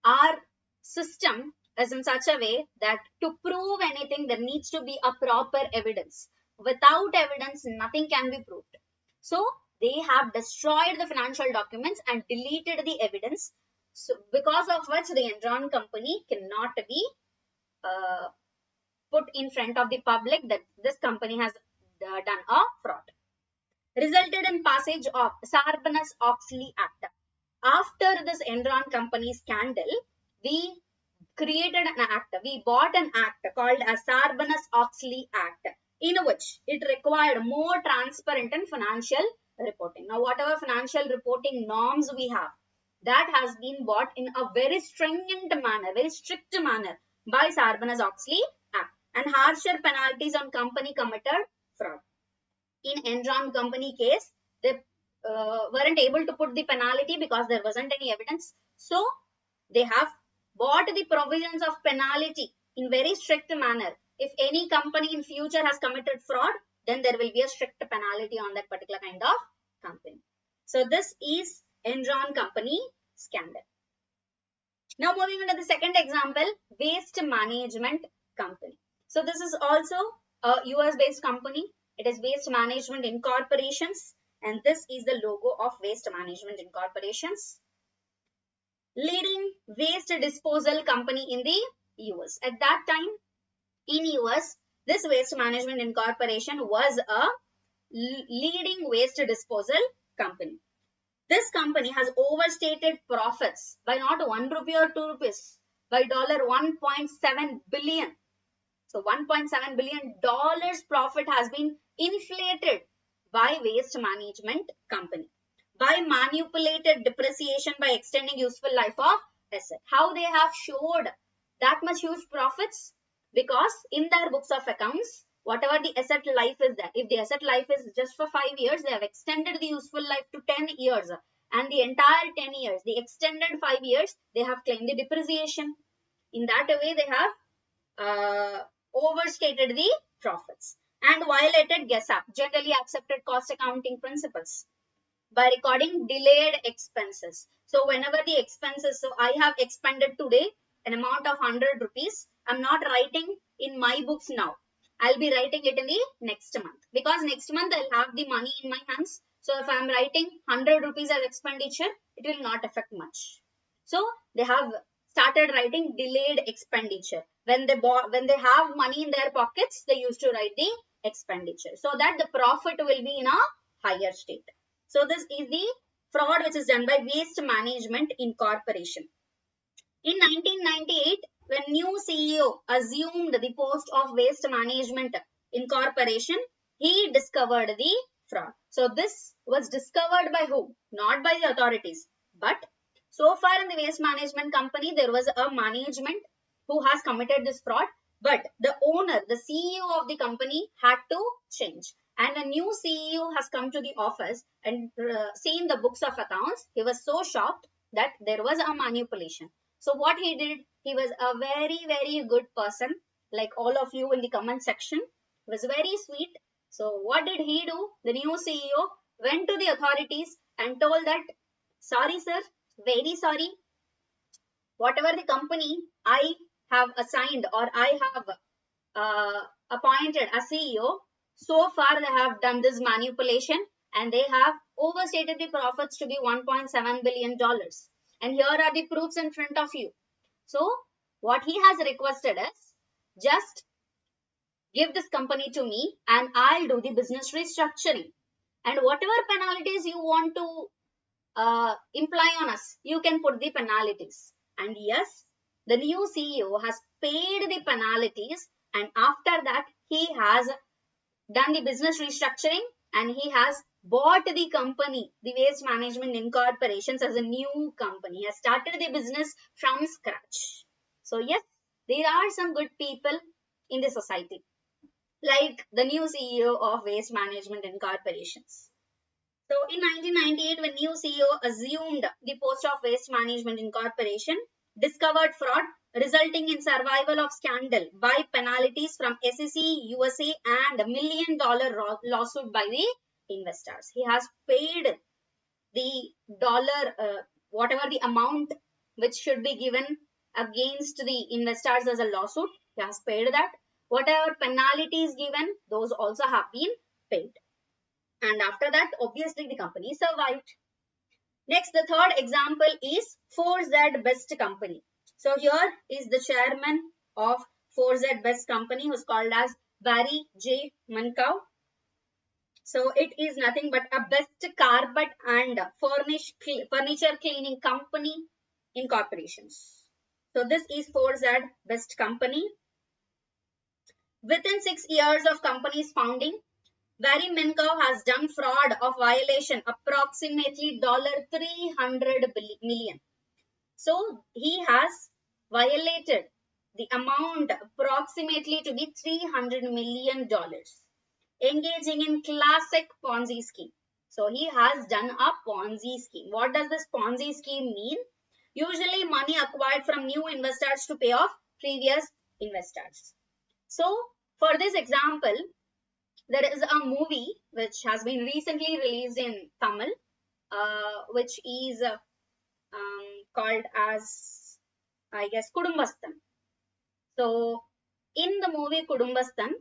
our system is in such a way that to prove anything there needs to be a proper evidence. Without evidence nothing can be proved. So they have destroyed the financial documents and deleted the evidence, so because of which the Enron company cannot be put in front of the public that this company has done a fraud. Resulted in passage of Sarbanes-Oxley Act. After this Enron company scandal, we created an act, we bought an act called as Sarbanes-Oxley Act, in which it required more transparent and financial reporting. Now, whatever financial reporting norms we have, that has been bought in a very stringent manner, very strict manner by Sarbanes-Oxley Act, and harsher penalties on company committed fraud. In Enron company case, they weren't able to put the penalty because there wasn't any evidence. So they have bought the provisions of penalty in very strict manner. If any company in future has committed fraud, then there will be a strict penalty on that particular kind of company. So this is Enron company scandal. Now moving on to the second example, waste management company. So this is also a US based company. It is Waste Management Incorporations, and this is the logo of Waste Management Incorporations. Leading waste disposal company in the US. At that time in US, this Waste Management Incorporation was a leading waste disposal company. This company has overstated profits by not 1 rupee or 2 rupees, by $1.7 billion. So $1.7 billion profit has been inflated by waste management company by manipulated depreciation by extending useful life of asset. How they have showed that much huge profits? Because in their books of accounts, whatever the asset life is there, if the asset life is just for 5 years, they have extended the useful life to 10 years, and the entire 10 years, the extended 5 years, they have claimed the depreciation. In that way, they have overstated the profits and violated GASAP, generally accepted cost accounting principles. by recording delayed expenses. So whenever the expenses, so I have expended today an amount of 100 rupees. I'm not writing in my books now. I'll be writing it in the next month, because next month I'll have the money in my hands. So if I'm writing 100 rupees as expenditure, it will not affect much. So they have started writing delayed expenditure. When they have money in their pockets, they used to write the expenditure, so that the profit will be in a higher state. So this is the fraud which is done by Waste Management Incorporation. In 1998, when new CEO assumed the post of Waste Management Incorporation, he discovered the fraud. So this was discovered by whom? Not by the authorities, but so far in the waste management company, there was a management who has committed this fraud, but the owner, the CEO of the company had to change. And a new CEO has come to the office and seen the books of accounts. He was so shocked that there was a manipulation. So what he did, he was a very, very good person, like all of you in the comment section. He was very sweet. So what did he do? The new CEO went to the authorities and told that, sorry sir, very sorry, whatever the company I have assigned or I have appointed a CEO, so far they have done this manipulation and they have overstated the profits to be $1.7 billion. And here are the proofs in front of you. So what he has requested is, just give this company to me and I'll do the business restructuring. And whatever penalties you want to imply on us, you can put the penalties. And yes, the new CEO has paid the penalties, and after that he has done the business restructuring and he has bought the company, the Waste Management Incorporations, as a new company. He has started the business from scratch. So yes, there are some good people in the society, like the new CEO of Waste Management Incorporations. So in 1998, when new CEO assumed the post of Waste Management Incorporation, discovered fraud resulting in survival of scandal by penalties from SEC, USA and $1 million lawsuit by the investors. He has paid the dollar, whatever the amount which should be given against the investors as a lawsuit. He has paid that. Whatever penalties given, those also have been paid. And after that, obviously, the company survived. Next, the third example is 4Z Best Company. So here is the chairman of 4Z Best Company, who's called as Barry J. Mancow. So it is nothing but a best carpet and furniture cleaning company in corporations. So this is 4Z Best Company. Within 6 years of company's founding, Barry Minkow has done fraud of violation approximately $300 million. So he has violated the amount approximately to be $300 million, engaging in classic Ponzi scheme. So he has done a Ponzi scheme. What does this Ponzi scheme mean? Usually money acquired from new investors to pay off previous investors. So for this example, there is a movie which has been recently released in Tamil, which is called as, I guess, Kudumbastan. So in the movie Kudumbastan,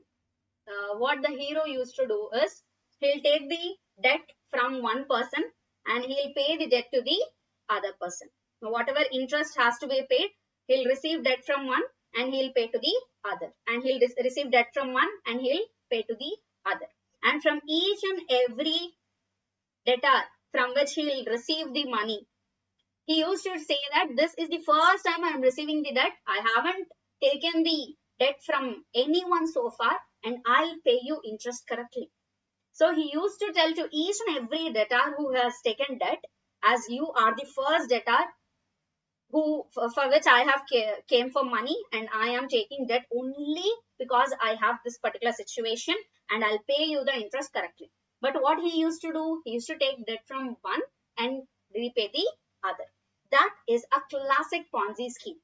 what the hero used to do is, he'll take the debt from one person and he'll pay the debt to the other person. Now, whatever interest has to be paid, he'll receive debt from one and he'll pay to the other. And he'll receive debt from one and he'll pay to the other. And from each and every debtor from which he will receive the money, he used to say that this is the first time I am receiving the debt. I haven't taken the debt from anyone so far and I'll pay you interest correctly. So he used to tell to each and every debtor who has taken debt, as you are the first debtor for which I have came for money and I am taking debt only because I have this particular situation and I'll pay you the interest correctly. But what he used to do, he used to take debt from one and repay the other. That is a classic Ponzi scheme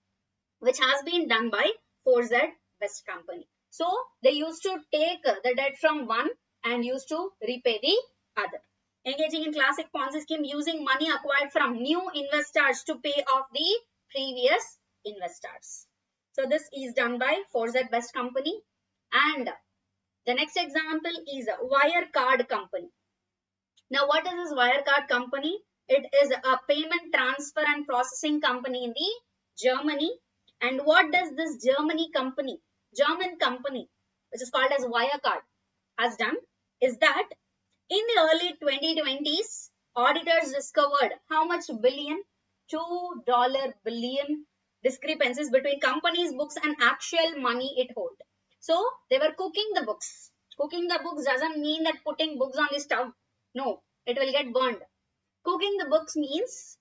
which has been done by 4Z Best Company. So they used to take the debt from one and used to repay the other. Engaging in classic Ponzi scheme using money acquired from new investors to pay off the previous investors. So this is done by Forsyth Best Company. And the next example is Wirecard Company. Now, what is this Wirecard Company? It is a payment transfer and processing company in the Germany. And what does this German company, which is called as Wirecard, has done is that in the early 2020s, auditors discovered how much billion? $2 billion discrepancies between company's books and actual money it holds. So they were cooking the books. Cooking the books doesn't mean that putting books on the stove. No, it will get burned. Cooking the books means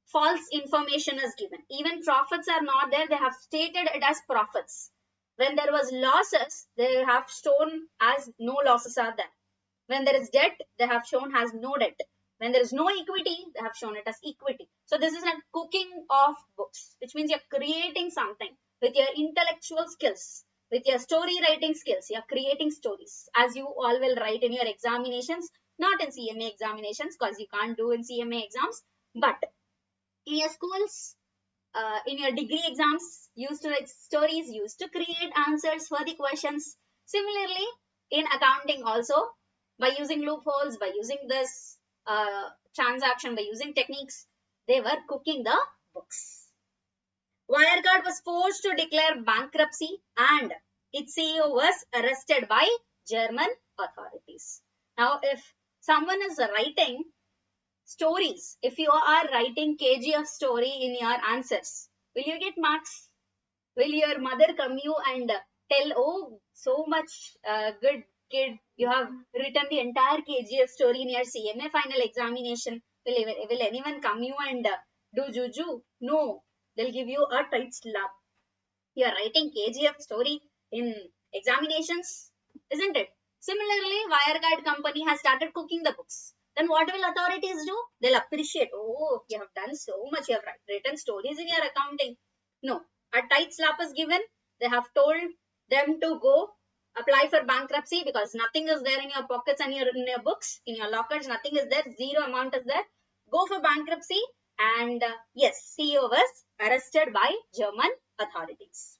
false information is given. Even profits are not there. They have stated it as profits. When there was losses, they have shown as no losses are there. When there is debt, they have shown as no debt. When there is no equity, they have shown it as equity. So this is a cooking of books, which means you're creating something with your intellectual skills, with your story writing skills. You're creating stories, as you all will write in your examinations, not in CMA examinations, because you can't do in CMA exams, but in your schools, in your degree exams, used to write stories, used to create answers for the questions. Similarly, in accounting also, by using loopholes, by using this transaction, by using techniques, they were cooking the books. Wirecard was forced to declare bankruptcy and its CEO was arrested by German authorities. Now, if someone is writing stories, if you are writing KGF story in your answers, will you get marks? Will your mother come you and tell, oh, so much good kid, you have written the entire KGF story in your CMA final examination? Will anyone come you and do juju? No, they'll give you a tight slap. You are writing KGF story in examinations, isn't it? Similarly, Wirecard Company has started cooking the books. Then what will authorities do? They'll appreciate, oh, you have done so much, you have written stories in your accounting. No, a tight slap is given. They have told them to go apply for bankruptcy because nothing is there in your pockets and in your books, in your lockers, nothing is there, zero amount is there. Go for bankruptcy, and yes, CEO was arrested by German authorities.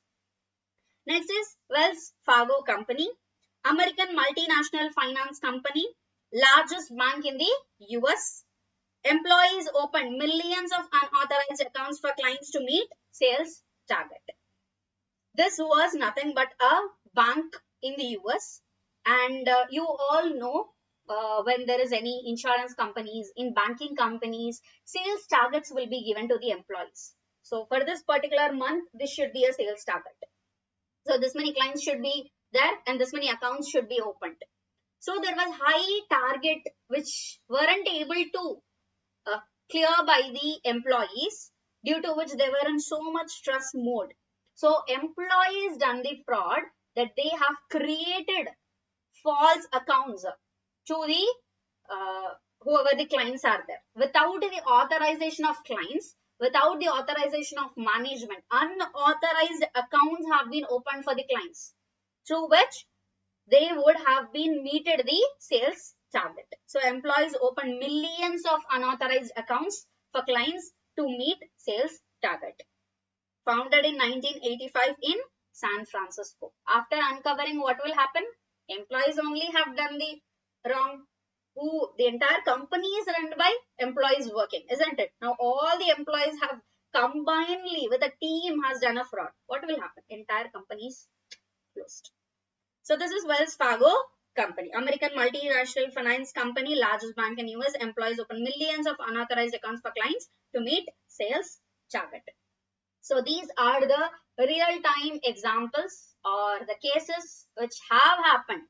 Next is Wells Fargo Company, American multinational finance company, largest bank in the US. Employees opened millions of unauthorized accounts for clients to meet sales target. This was nothing but a bank in the US, and you all know when there is any insurance companies, in banking companies, sales targets will be given to the employees. So for this particular month, this should be a sales target. So this many clients should be there and this many accounts should be opened. So there was high target which weren't able to clear by the employees, due to which they were in so much stress mode. So employees done the fraud that they have created false accounts to the whoever the clients are there, without the authorization of clients, without the authorization of management. Unauthorized accounts have been opened for the clients, through which they would have been meted the sales target. So employees open millions of unauthorized accounts for clients to meet sales target. Founded in 1985 in San Francisco. After uncovering, what will happen? Employees only have done the wrong. The entire company is run by employees working, isn't it? Now all the employees have combinedly with a team has done a fraud. What will happen? Entire company is closed. So this is Wells Fargo Company, American multinational finance company, largest bank in US. Employees open millions of unauthorized accounts for clients to meet sales target. So these are the real-time examples or the cases which have happened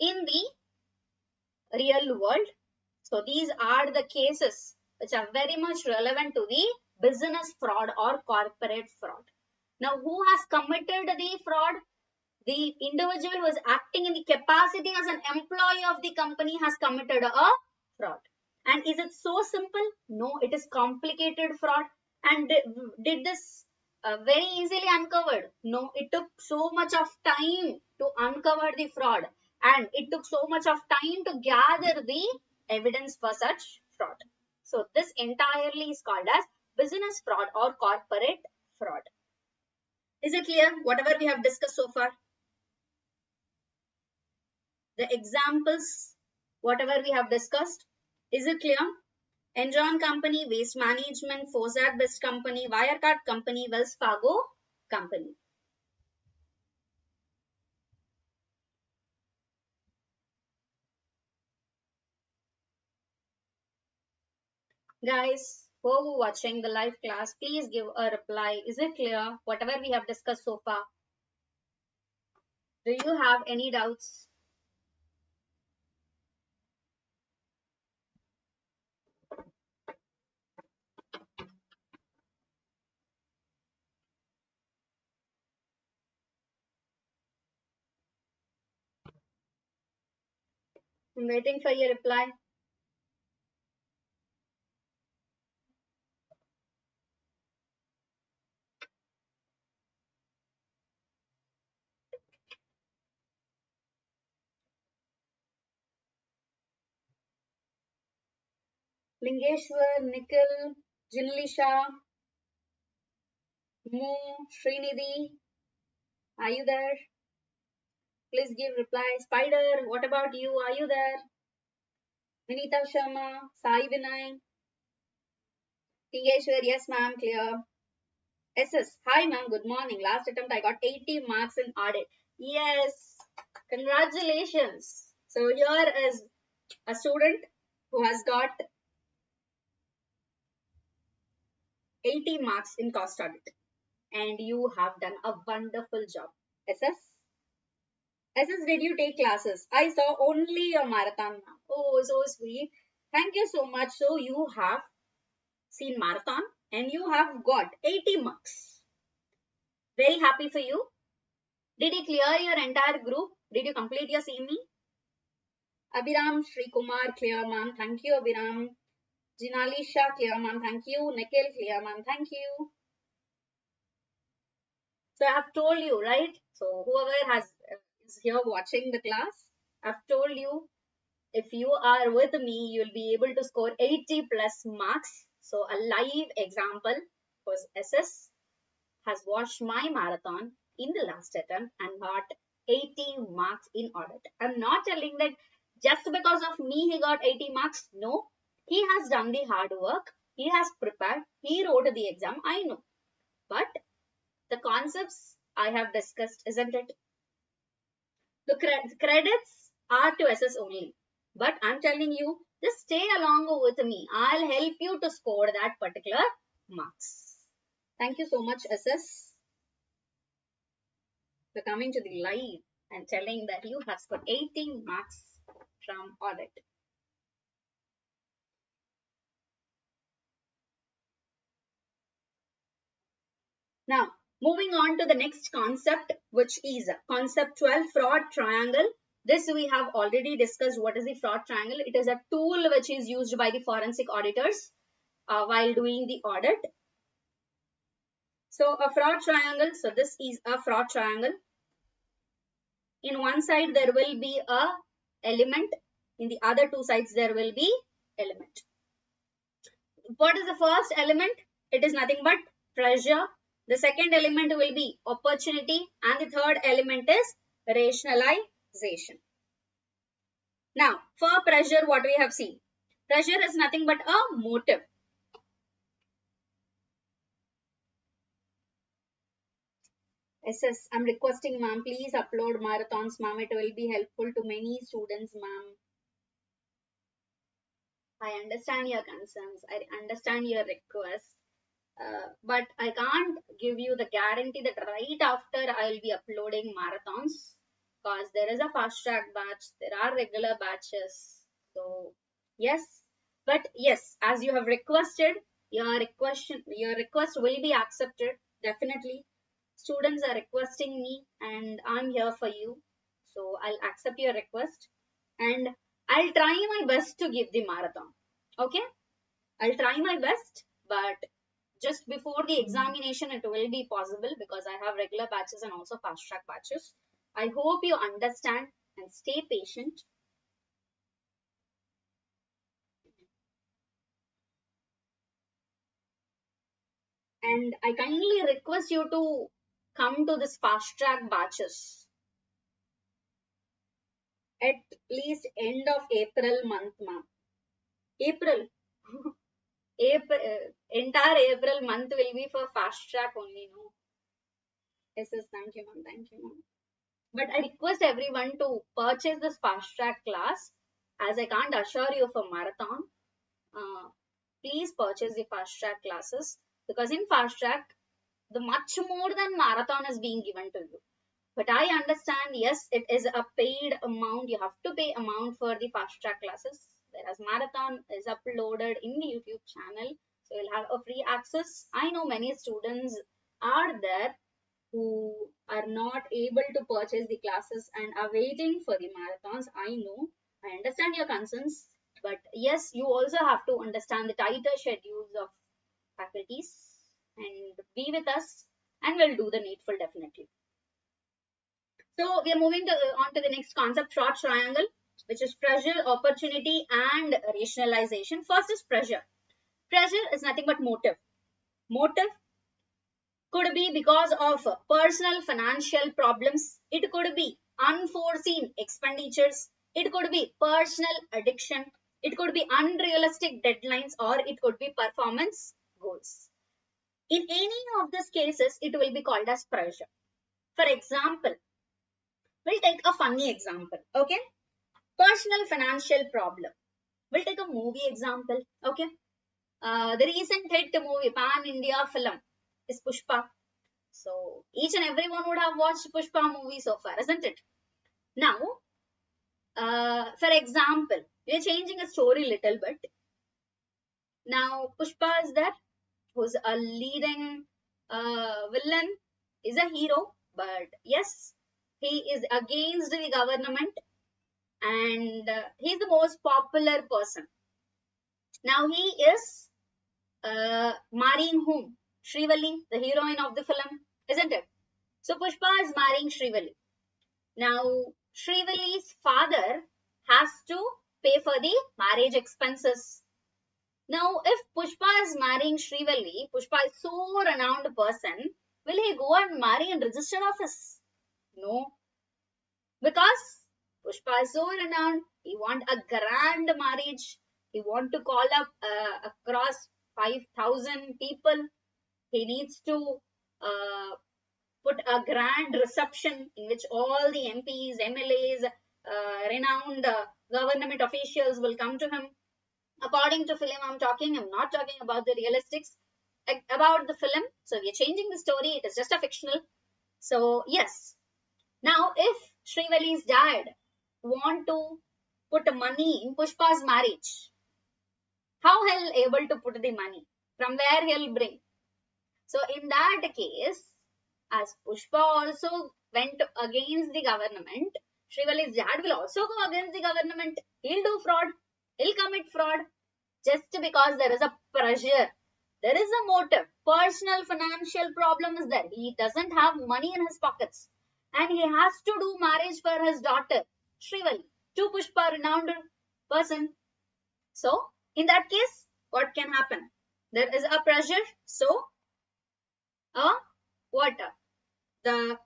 in the real world. So these are the cases which are very much relevant to the business fraud or corporate fraud. Now, who has committed the fraud? The individual who is acting in the capacity as an employee of the company has committed a fraud. And is it so simple? No, it is complicated fraud. And did this very easily uncovered? No, it took so much of time to uncover the fraud, and it took so much of time to gather the evidence for such fraud. So this entirely is called as business fraud or corporate fraud. Is it clear whatever we have discussed so far? The examples, whatever we have discussed, is it clear? Enron Company, Waste Management, Fosat Best Company, Wirecard Company, Wells Fargo Company. Guys, who are watching the live class, please give a reply. Is it clear whatever we have discussed so far? Do you have any doubts? I'm waiting for your reply. Lingeshwar, Nikhil, Jinlisha, Mo, Srinidhi, are you there? Please give reply. Spider, what about you? Are you there? Vinita Sharma, Sai Vinay, Tingeshwar, yes ma'am, clear. SS, hi ma'am, good morning. Last attempt I got 80 marks in audit. Yes, congratulations. So here is a student who has got 80 marks in cost audit. And you have done a wonderful job. SS? SS, did you take classes? I saw only your marathon ma'am. Oh, so sweet. Thank you so much. So you have seen marathon and you have got 80 marks. Very happy for you. Did you clear your entire group? Did you complete your CME? Abhiram Sri Kumar, clear ma'am. Thank you, Abhiram. Jinalisha, clear ma'am. Thank you. Nikhil, clear ma'am. Thank you. So I have told you, right? So whoever is here watching the class, I've told you, if you are with me, you'll be able to score 80 plus marks. So a live example was SS has watched my marathon in the last attempt and got 80 marks in audit. I'm not telling that just because of me he got 80 marks. No, he has done the hard work. He has prepared. He wrote the exam. I know. But the concepts I have discussed, isn't it? The credits are to SS only. But I'm telling you, just stay along with me. I'll help you to score that particular marks. Thank you so much, SS, for coming to the live and telling that you have scored 18 marks from audit. Now, moving on to the next concept, which is concept 12, fraud triangle. This we have already discussed. What is the fraud triangle? It is a tool which is used by the forensic auditors while doing the audit. So a fraud triangle, so this is a fraud triangle. In one side there will be a element, in the other two sides there will be element. What is the first element? It is nothing but pressure. The second element will be opportunity and the third element is rationalization. Now for pressure, what we have seen? Pressure is nothing but a motive. SS, I'm requesting ma'am, please upload marathons ma'am. It will be helpful to many students ma'am. I understand your concerns. I understand your request. But I can't give you the guarantee that right after I'll be uploading marathons because there is a fast track batch, there are regular batches. So yes, but yes, as you have requested, your request will be accepted definitely. Students are requesting me and I'm here for you. So I'll accept your request and I'll try my best to give the marathon. Okay, I'll try my best, but just before the examination it will be possible because I have regular batches and also fast track batches. I hope you understand and stay patient. And I kindly request you to come to this fast track batches at least end of April month, ma'am. April. April, entire April month will be for fast track only, no? Yes, yes, thank you, ma'am. Thank you, ma'am. But I request everyone to purchase this fast track class, as I can't assure you for marathon. Uh, please purchase the fast track classes, because in fast track, the much more than marathon is being given to you. But I understand, yes, it is a paid amount. You have to pay amount for the fast track classes, whereas marathon is uploaded in the YouTube channel. So you'll have a free access. I know many students are there who are not able to purchase the classes and are waiting for the marathons. I know, I understand your concerns, but yes, you also have to understand the tighter schedules of faculties and be with us, and we'll do the needful definitely. So we are moving on to the next concept, short triangle, which is pressure, opportunity, and rationalization. First is pressure. Pressure is nothing but motive. Motive could be because of personal financial problems. It could be unforeseen expenditures. It could be personal addiction. It could be unrealistic deadlines, or it could be performance goals. In any of these cases, it will be called as pressure. For example, we'll take a funny example. Okay. Personal financial problem. We'll take a movie example. Okay. The recent hit movie, Pan India film, is Pushpa. So each and everyone would have watched Pushpa movie so far, isn't it? Now, for example, we're changing a story little bit. Now, Pushpa is there, who's a leading villain, is a hero, but yes, he is against the government, and he's the most popular person. Now he is marrying whom? Srivalli, the heroine of the film, isn't it? So Pushpa is marrying Srivalli. Now Srivalli's father has to pay for the marriage expenses. Now if Pushpa is marrying Srivalli, Pushpa is so renowned person, will he go and marry in register office? No. Because Pushpa is so renowned, he want a grand marriage. He want to call up across 5,000 people. He needs to put a grand reception in which all the MPs, MLAs, renowned government officials will come to him. According to film, I'm not talking about the realistics, about the film. So we are changing the story. It is just a fictional. So yes. Now, if Srivalli's dad want to put money in Pushpa's marriage, how he'll able to put the money? From where he'll bring? So in that case, as Pushpa also went against the government, Srivalli's dad will also go against the government. He'll do fraud. He'll commit fraud just because there is a pressure. There is a motive. Personal financial problem is there. He doesn't have money in his pockets. And he has to do marriage for his daughter, Srivalli, to Pushpa, renowned person. So, in that case, what can happen? There is a pressure. So, what? The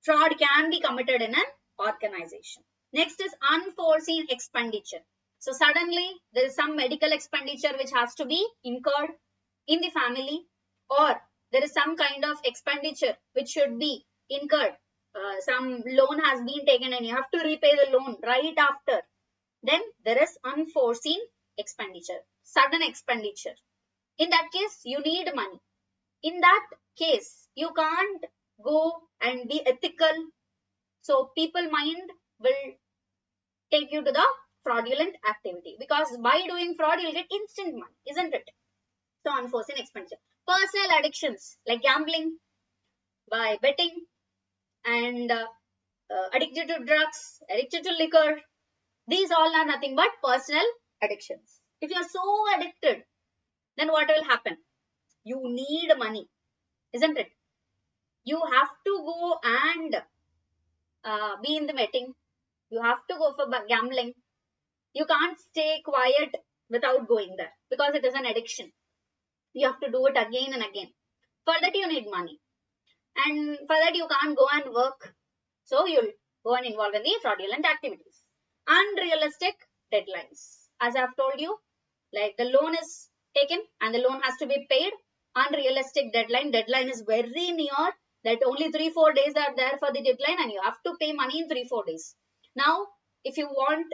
fraud can be committed in an organization. Next is unforeseen expenditure. So, suddenly there is some medical expenditure which has to be incurred in the family, or there is some kind of expenditure which should be incurred. Some loan has been taken and you have to repay the loan right after. Then there is unforeseen expenditure, sudden expenditure. In that case, you need money. In that case, you can't go and be ethical. So people mind will take you to the fraudulent activity, because by doing fraud, you'll get instant money, isn't it? So unforeseen expenditure. Personal addictions like gambling, by betting, and addicted to drugs, addicted to liquor. These all are nothing but personal addictions. If you are so addicted, then what will happen? You need money, isn't it? You have to go and be in the betting. You have to go for gambling. You can't stay quiet without going there, because it is an addiction. You have to do it again and again. For that you need money. And for that you can't go and work. So you'll go and involve in the fraudulent activities. Unrealistic deadlines. As I've told you, like the loan is taken and the loan has to be paid. Unrealistic deadline. Deadline is very near, that only 3-4 days are there for the deadline and you have to pay money in 3-4 days. Now, if you want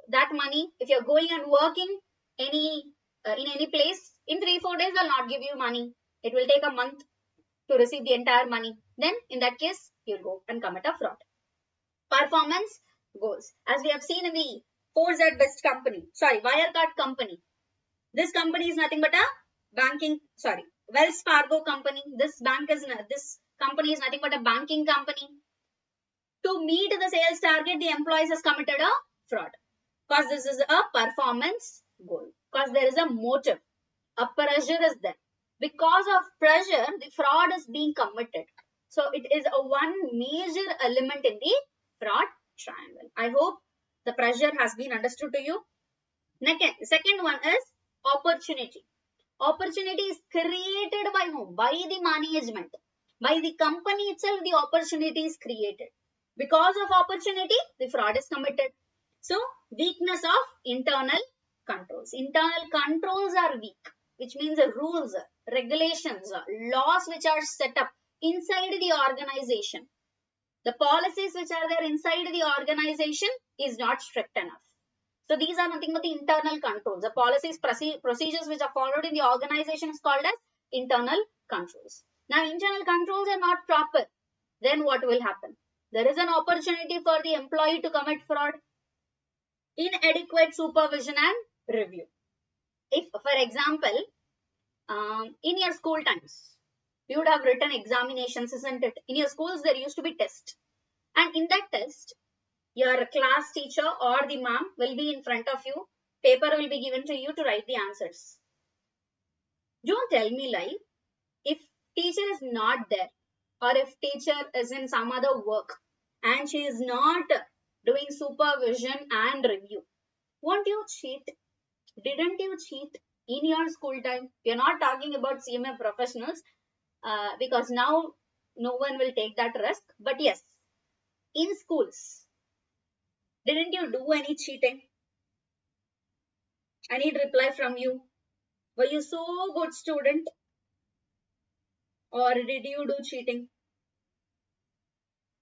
that money, if you're going and working in any place, in 3-4 days they'll not give you money. It will take a month to receive the entire money. Then in that case, you'll go and commit a fraud. Performance goals. As we have seen in the 4Z Best company, Wirecard company. This company is nothing but a Wells Fargo company. This company is nothing but a banking company. To meet the sales target, the employees has committed a fraud. Because this is a performance goal. Because there is a motive. A pressure is there. Because of pressure, the fraud is being committed. So it is a one major element in the fraud triangle. I hope the pressure has been understood to you. Second one is opportunity. Opportunity is created by whom? By the management. By the company itself, the opportunity is created. Because of opportunity, the fraud is committed. So, weakness of internal controls. Internal controls are weak, which means the rules, regulations, laws which are set up inside the organization. The policies which are there inside the organization is not strict enough. So these are nothing but the internal controls. The policies, procedures which are followed in the organization is called as internal controls. Now, internal controls are not proper. Then what will happen? There is an opportunity for the employee to commit fraud. Inadequate supervision and review. If, for example, in your school times, you would have written examinations, isn't it? In your schools, there used to be tests. And in that test, your class teacher or the ma'am will be in front of you. Paper will be given to you to write the answers. Don't tell me lie. If teacher is not there or if teacher is in some other work and she is not doing supervision and review, won't you cheat? Didn't you cheat in your school time? We are not talking about CMA professionals because now no one will take that risk. But yes, in schools, didn't you do any cheating? I need reply from you. Were you so good student? Or did you do cheating?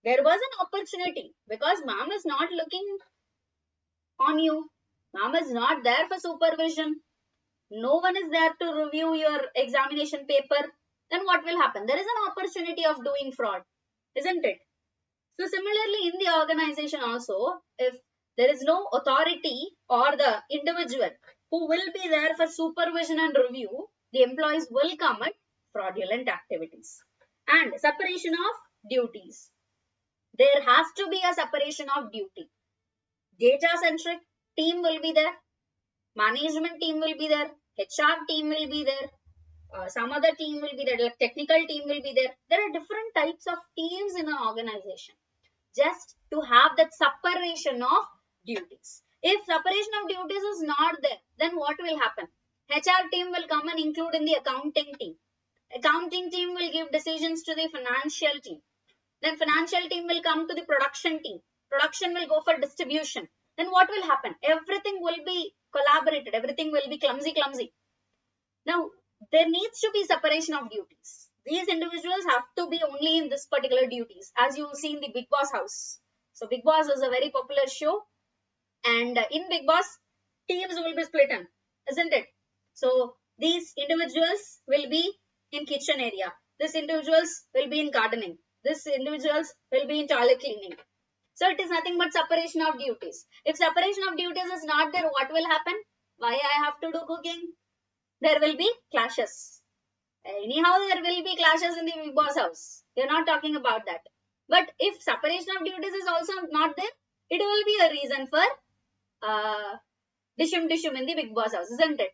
There was an opportunity because ma'am is not looking on you. Ma'am is not there for supervision. No one is there to review your examination paper. Then what will happen? There is an opportunity of doing fraud, isn't it? So similarly in the organization also, if there is no authority or the individual who will be there for supervision and review, the employees will commit fraudulent activities. And separation of duties. There has to be a separation of duty. Data-centric team will be there. Management team will be there. HR team will be there. Some other team will be there. Like technical team will be there. There are different types of teams in an organization. Just to have that separation of duties. If separation of duties is not there, then what will happen? HR team will come and include in the accounting team. Accounting team will give decisions to the financial team. Then financial team will come to the production team. Production will go for distribution. Then what will happen? Everything will be collaborated. Everything will be clumsy. Now, there needs to be separation of duties. These individuals have to be only in this particular duties, as you will see in the Big Boss house. So, Big Boss is a very popular show. And in Big Boss, teams will be split in, isn't it? So, these individuals will be in kitchen area. These individuals will be in gardening. These individuals will be in toilet cleaning. So, it is nothing but separation of duties. If separation of duties is not there, what will happen? Why I have to do cooking? There will be clashes. Anyhow, there will be clashes in the Big Boss house. We are not talking about that. But if separation of duties is also not there, it will be a reason for dishum in the Big Boss house, isn't it?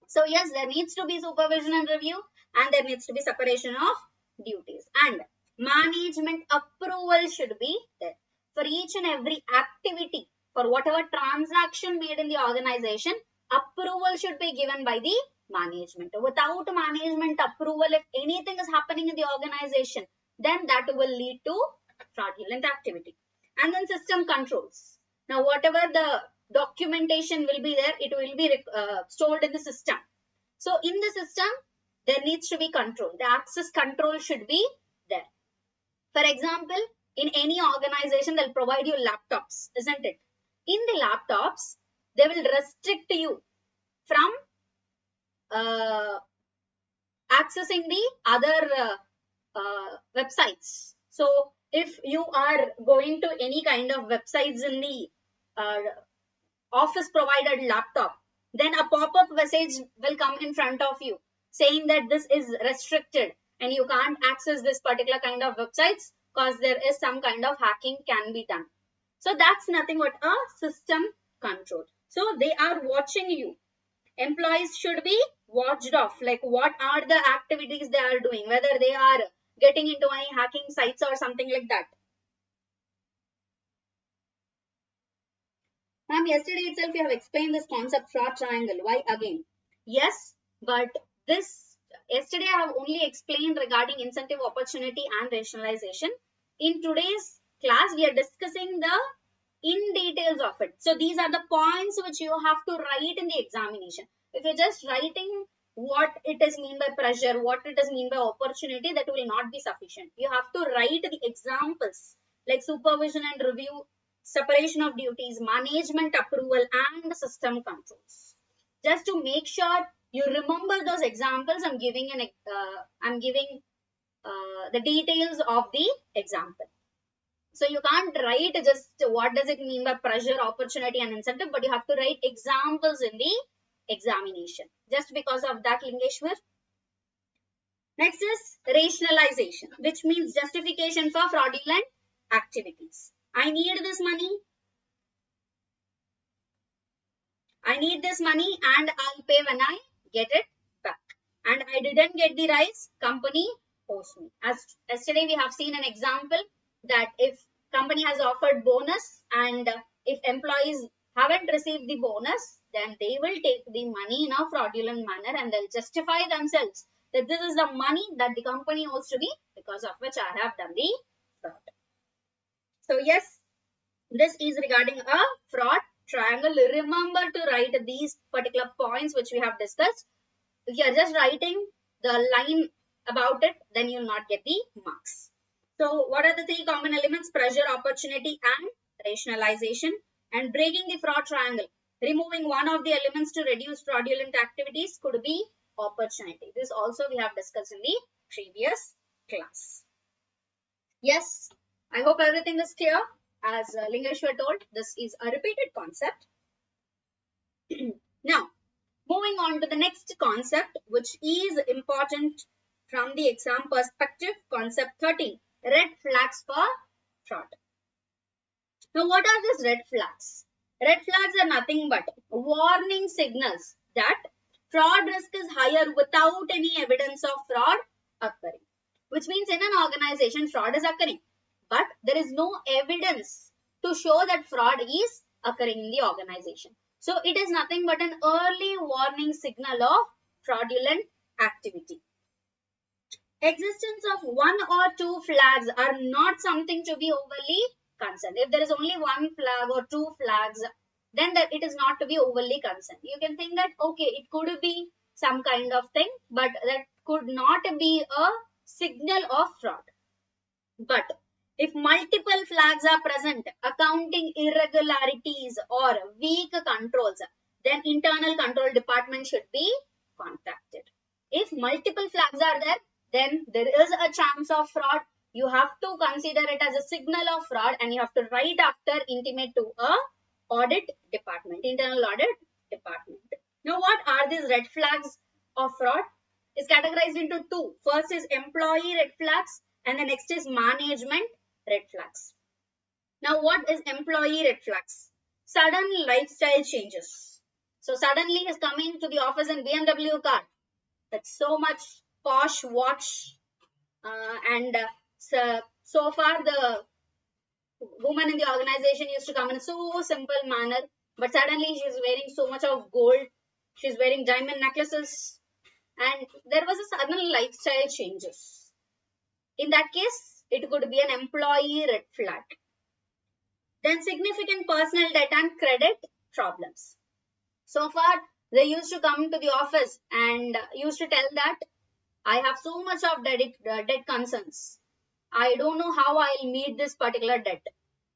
So yes, there needs to be supervision and review, and there needs to be separation of duties. And management approval should be there. For each and every activity, for whatever transaction made in the organization, approval should be given by the management. Without management approval, if anything is happening in the organization, then that will lead to fraudulent activity. And then system controls. Now, whatever the documentation will be there, it will be stored in the system. So, in the system, there needs to be control. The access control should be there. For example, in any organization, they'll provide you laptops, isn't it? In the laptops, they will restrict you from accessing the other websites. So, if you are going to any kind of websites in the office provided laptop, then a pop-up message will come in front of you saying that this is restricted and you can't access this particular kind of websites because there is some kind of hacking can be done. So that's nothing but a system control. So they are watching you. Employees should be watched off, like what are the activities they are doing, whether they are getting into any hacking sites or something like that. Ma'am, yesterday itself you have explained this concept fraud triangle. Why again? Yes, but this yesterday I have only explained regarding incentive opportunity and rationalization. In today's class, we are discussing the in details of it. So these are the points which you have to write in the examination. If you're just writing what it is mean by pressure, what it is mean by opportunity, that will not be sufficient. You have to write the examples like supervision and review, separation of duties, management approval, and system controls. Just to make sure you remember those examples, I'm giving the details of the example. So you can't write just what does it mean by pressure, opportunity, and incentive, but you have to write examples in the examination. Just because of that, Lingeshwar. Next is rationalization, which means justification for fraudulent activities. I need this money. I need this money and I'll pay when I get it back. And I didn't get the rise, company owes me. As yesterday we have seen an example that if company has offered bonus and if employees haven't received the bonus, then they will take the money in a fraudulent manner and they'll justify themselves that this is the money that the company owes to me because of which I have done the fraud. So yes, this is regarding a fraud triangle. Remember to write these particular points which we have discussed. If you are just writing the line about it, then you will not get the marks. So what are the three common elements? Pressure, opportunity, and rationalization. And breaking the fraud triangle. Removing one of the elements to reduce fraudulent activities could be opportunity. This also we have discussed in the previous class. Yes, I hope everything is clear. As Lingeshwar told, this is a repeated concept. Now, moving on to the next concept, which is important from the exam perspective, concept 13, red flags for fraud. Now, what are these red flags? Red flags are nothing but warning signals that fraud risk is higher without any evidence of fraud occurring. Which means in an organization, fraud is occurring, but there is no evidence to show that fraud is occurring in the organization. So it is nothing but an early warning signal of fraudulent activity. Existence of one or two flags are not something to be overly concerned. If there is only one flag or two flags, then that it is not to be overly concerned. You can think that okay, it could be some kind of thing, but that could not be a signal of fraud. But if multiple flags are present, accounting irregularities or weak controls, then internal control department should be contacted. If multiple flags are there, then there is a chance of fraud. You have to consider it as a signal of fraud and you have to write after intimate to a audit department, internal audit department. Now, what are these red flags of fraud? Is categorized into two. First is employee red flags and the next is management red flags. Now, what is employee red flags? Sudden lifestyle changes. So, suddenly he is coming to the office in BMW car. That's so much posh watch so far the woman in the organization used to come in so simple manner, but suddenly she is wearing so much of gold She's wearing diamond necklaces, and there was a sudden lifestyle changes. In that case, it could be an employee red flag. Then significant personal debt and credit problems. So far, they used to come to the office and used to tell that I have so much of debt concerns. I don't know how I'll meet this particular debt.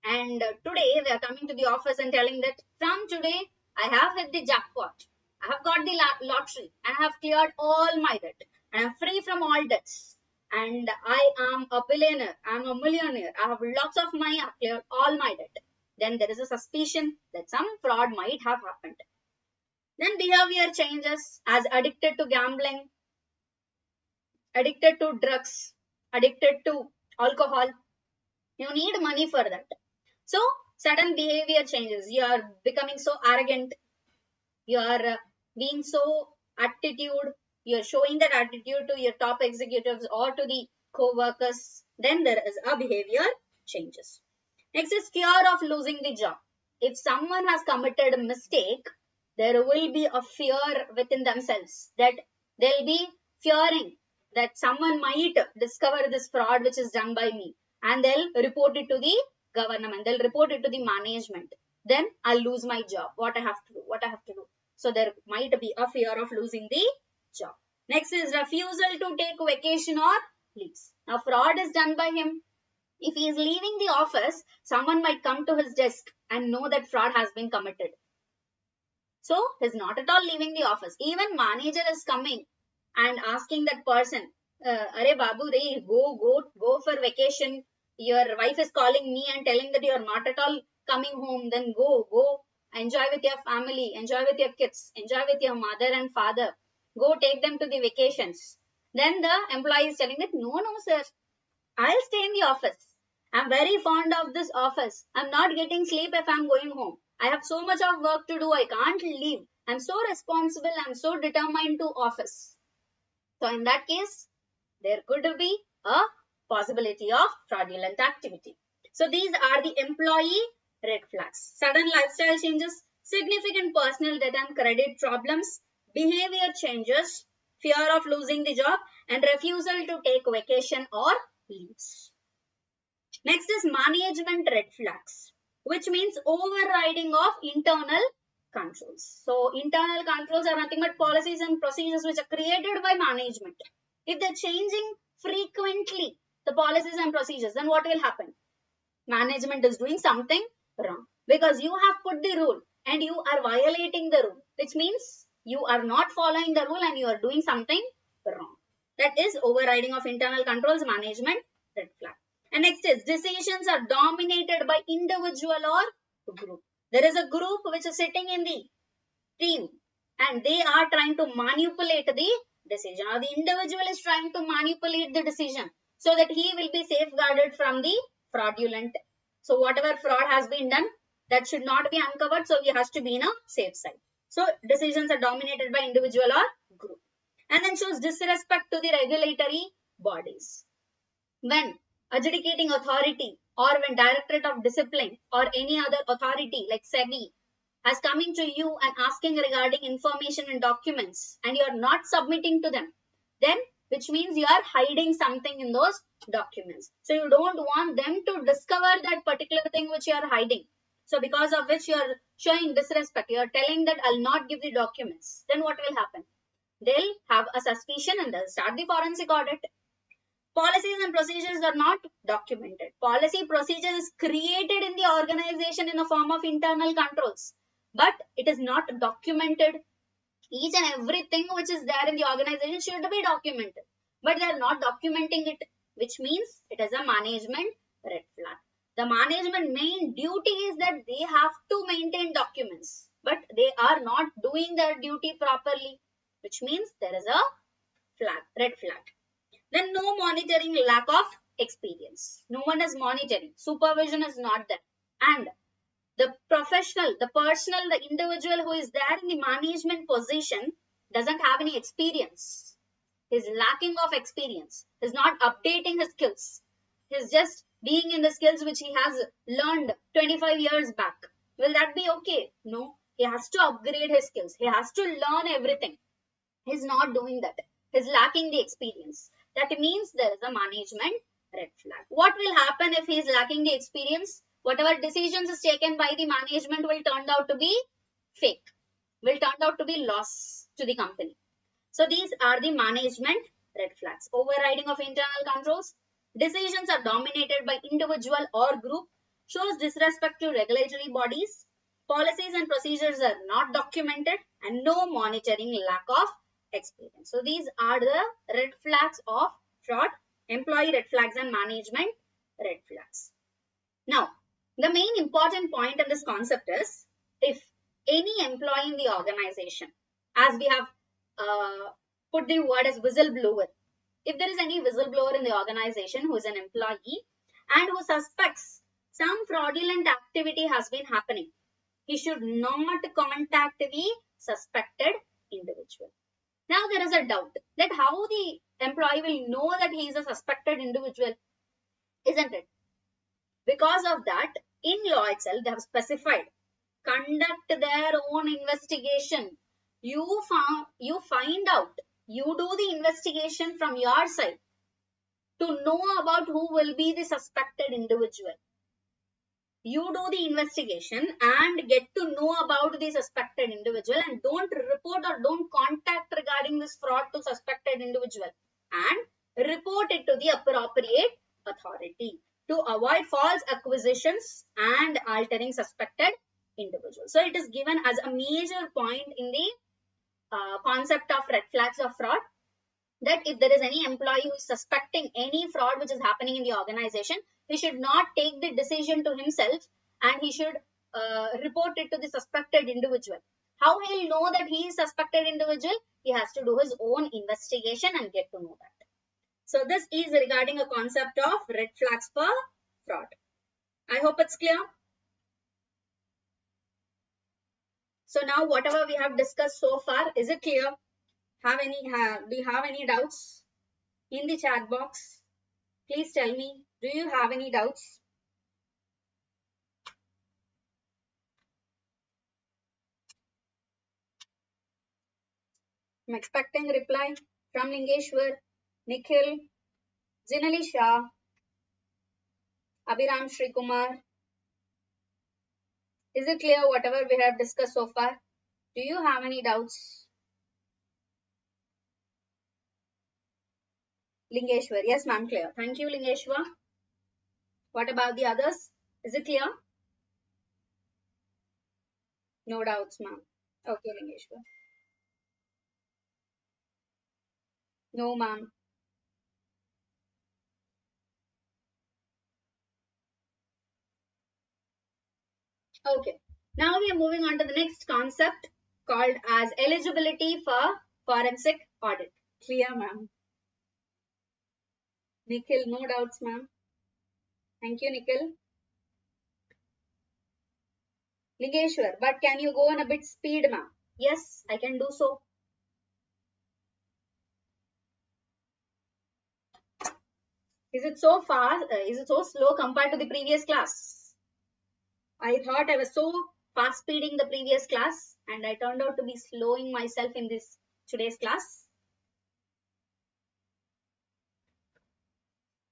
And today they are coming to the office and telling that from today I have hit the jackpot. I have got the lottery and I have cleared all my debt. And I'm free from all debts. And I am a billionaire. I'm a millionaire. I have lots of money. I've cleared all my debt. Then there is a suspicion that some fraud might have happened. Then behavior changes as addicted to gambling, addicted to drugs, addicted to alcohol. You need money for that. So sudden behavior changes. You are becoming so arrogant. You are being so attitude. You are showing that attitude to your top executives or to the co-workers. Then there is a behavior changes. Next is fear of losing the job. If someone has committed a mistake, there will be a fear within themselves that they'll be fearing that someone might discover this fraud which is done by me, and they'll report it to the government, they'll report it to the management. Then I'll lose my job. What I have to do. So there might be a fear of losing the job. Next is refusal to take vacation or leaves. Now fraud is done by him. If he is leaving the office, someone might come to his desk and know that fraud has been committed. So he's not at all leaving the office. Even manager is coming and asking that person, Are Babu Re, go for vacation. Your wife is calling me and telling that you are not at all coming home. Then go, enjoy with your family, enjoy with your kids, enjoy with your mother and father. Go take them to the vacations. Then the employee is telling that, no, sir, I'll stay in the office. I'm very fond of this office. I'm not getting sleep if I'm going home. I have so much of work to do. I can't leave. I'm so responsible. I'm so determined to office. So in that case, there could be a possibility of fraudulent activity. So these are the employee red flags. Sudden lifestyle changes, significant personal debt and credit problems, behavior changes, fear of losing the job, and refusal to take vacation or leaves. Next is management red flags, which means overriding of internal controls. So internal controls are nothing but policies and procedures which are created by management. If they're changing frequently the policies and procedures, then what will happen? Management is doing something wrong because you have put the rule and you are violating the rule, which means you are not following the rule and you are doing something wrong. That is overriding of internal controls, management red flag. And next is decisions are dominated by individual or group. There is a group which is sitting in the team and they are trying to manipulate the decision, or the individual is trying to manipulate the decision so that he will be safeguarded from the fraudulent. So whatever fraud has been done, that should not be uncovered, so he has to be in a safe side. So decisions are dominated by individual or group. And then shows disrespect to the regulatory bodies. When adjudicating authority or when Directorate of Discipline or any other authority like SEBI has coming to you and asking regarding information and documents and you are not submitting to them, then which means you are hiding something in those documents. So you don't want them to discover that particular thing which you are hiding. So because of which you are showing disrespect, you are telling that I'll not give the documents. Then what will happen? They'll have a suspicion and they'll start the forensic audit. Policies and procedures are not documented. Policy procedures is created in the organization in the form of internal controls, but it is not documented. Each and everything which is there in the organization should be documented, but they are not documenting it, which means it is a management red flag. The management main duty is that they have to maintain documents, but they are not doing their duty properly, which means there is a red flag. Then no monitoring, lack of experience. No one is monitoring. Supervision is not there. And the professional, the personal, the individual who is there in the management position doesn't have any experience. He's lacking of experience. He's not updating his skills. He's just being in the skills which he has learned 25 years back. Will that be okay? No. He has to upgrade his skills. He has to learn everything. He's not doing that. He's lacking the experience. That means there is a management red flag. What will happen if he is lacking the experience? Whatever decisions is taken by the management will turn out to be fake, will turn out to be loss to the company. So these are the management red flags. Overriding of internal controls. Decisions are dominated by individual or group. Shows disrespect to regulatory bodies. Policies and procedures are not documented, and no monitoring, lack of experience. So these are the red flags of fraud, employee red flags and management red flags. Now, the main important point in this concept is, if any employee in the organization, as we have put the word as whistleblower, if there is any whistleblower in the organization who is an employee and who suspects some fraudulent activity has been happening, he should not contact the suspected individual. Now there is a doubt that how the employee will know that he is a suspected individual, isn't it? Because of that, in law itself, they have specified, conduct their own investigation. You find out, you do the investigation from your side to know about who will be the suspected individual. You do the investigation and get to know about the suspected individual, and don't report or don't contact regarding this fraud to suspected individual, and report it to the appropriate authority to avoid false accusations and altering suspected individuals. So it is given as a major point in the concept of red flags of fraud, that if there is any employee who is suspecting any fraud which is happening in the organization, he should not take the decision to himself and he should report it to the suspected individual. How he will know that he is suspected individual? He has to do his own investigation and get to know that. So this is regarding a concept of red flags for fraud. I hope it's clear. So now whatever we have discussed so far, is it clear? Do you have any doubts in the chat box? Please tell me, do you have any doubts? I'm expecting a reply from Lingeshwar, Nikhil, Jinali Shah, Abhiram Shri Kumar. Is it clear whatever we have discussed so far? Do you have any doubts? Lingeshwar, yes ma'am, clear. Thank you Lingeshwar. What about the others? Is it clear? No doubts ma'am. Okay Lingeshwar. No ma'am. Okay. Now we are moving on to the next concept called as eligibility for forensic audit. Clear ma'am. Nikhil, no doubts ma'am. Thank you Nikhil. Lingeshwar, but can you go on a bit speed ma'am? Yes, I can do so. Is it so fast? Is it so slow compared to the previous class? I thought I was so fast speeding the previous class and I turned out to be slowing myself in this today's class.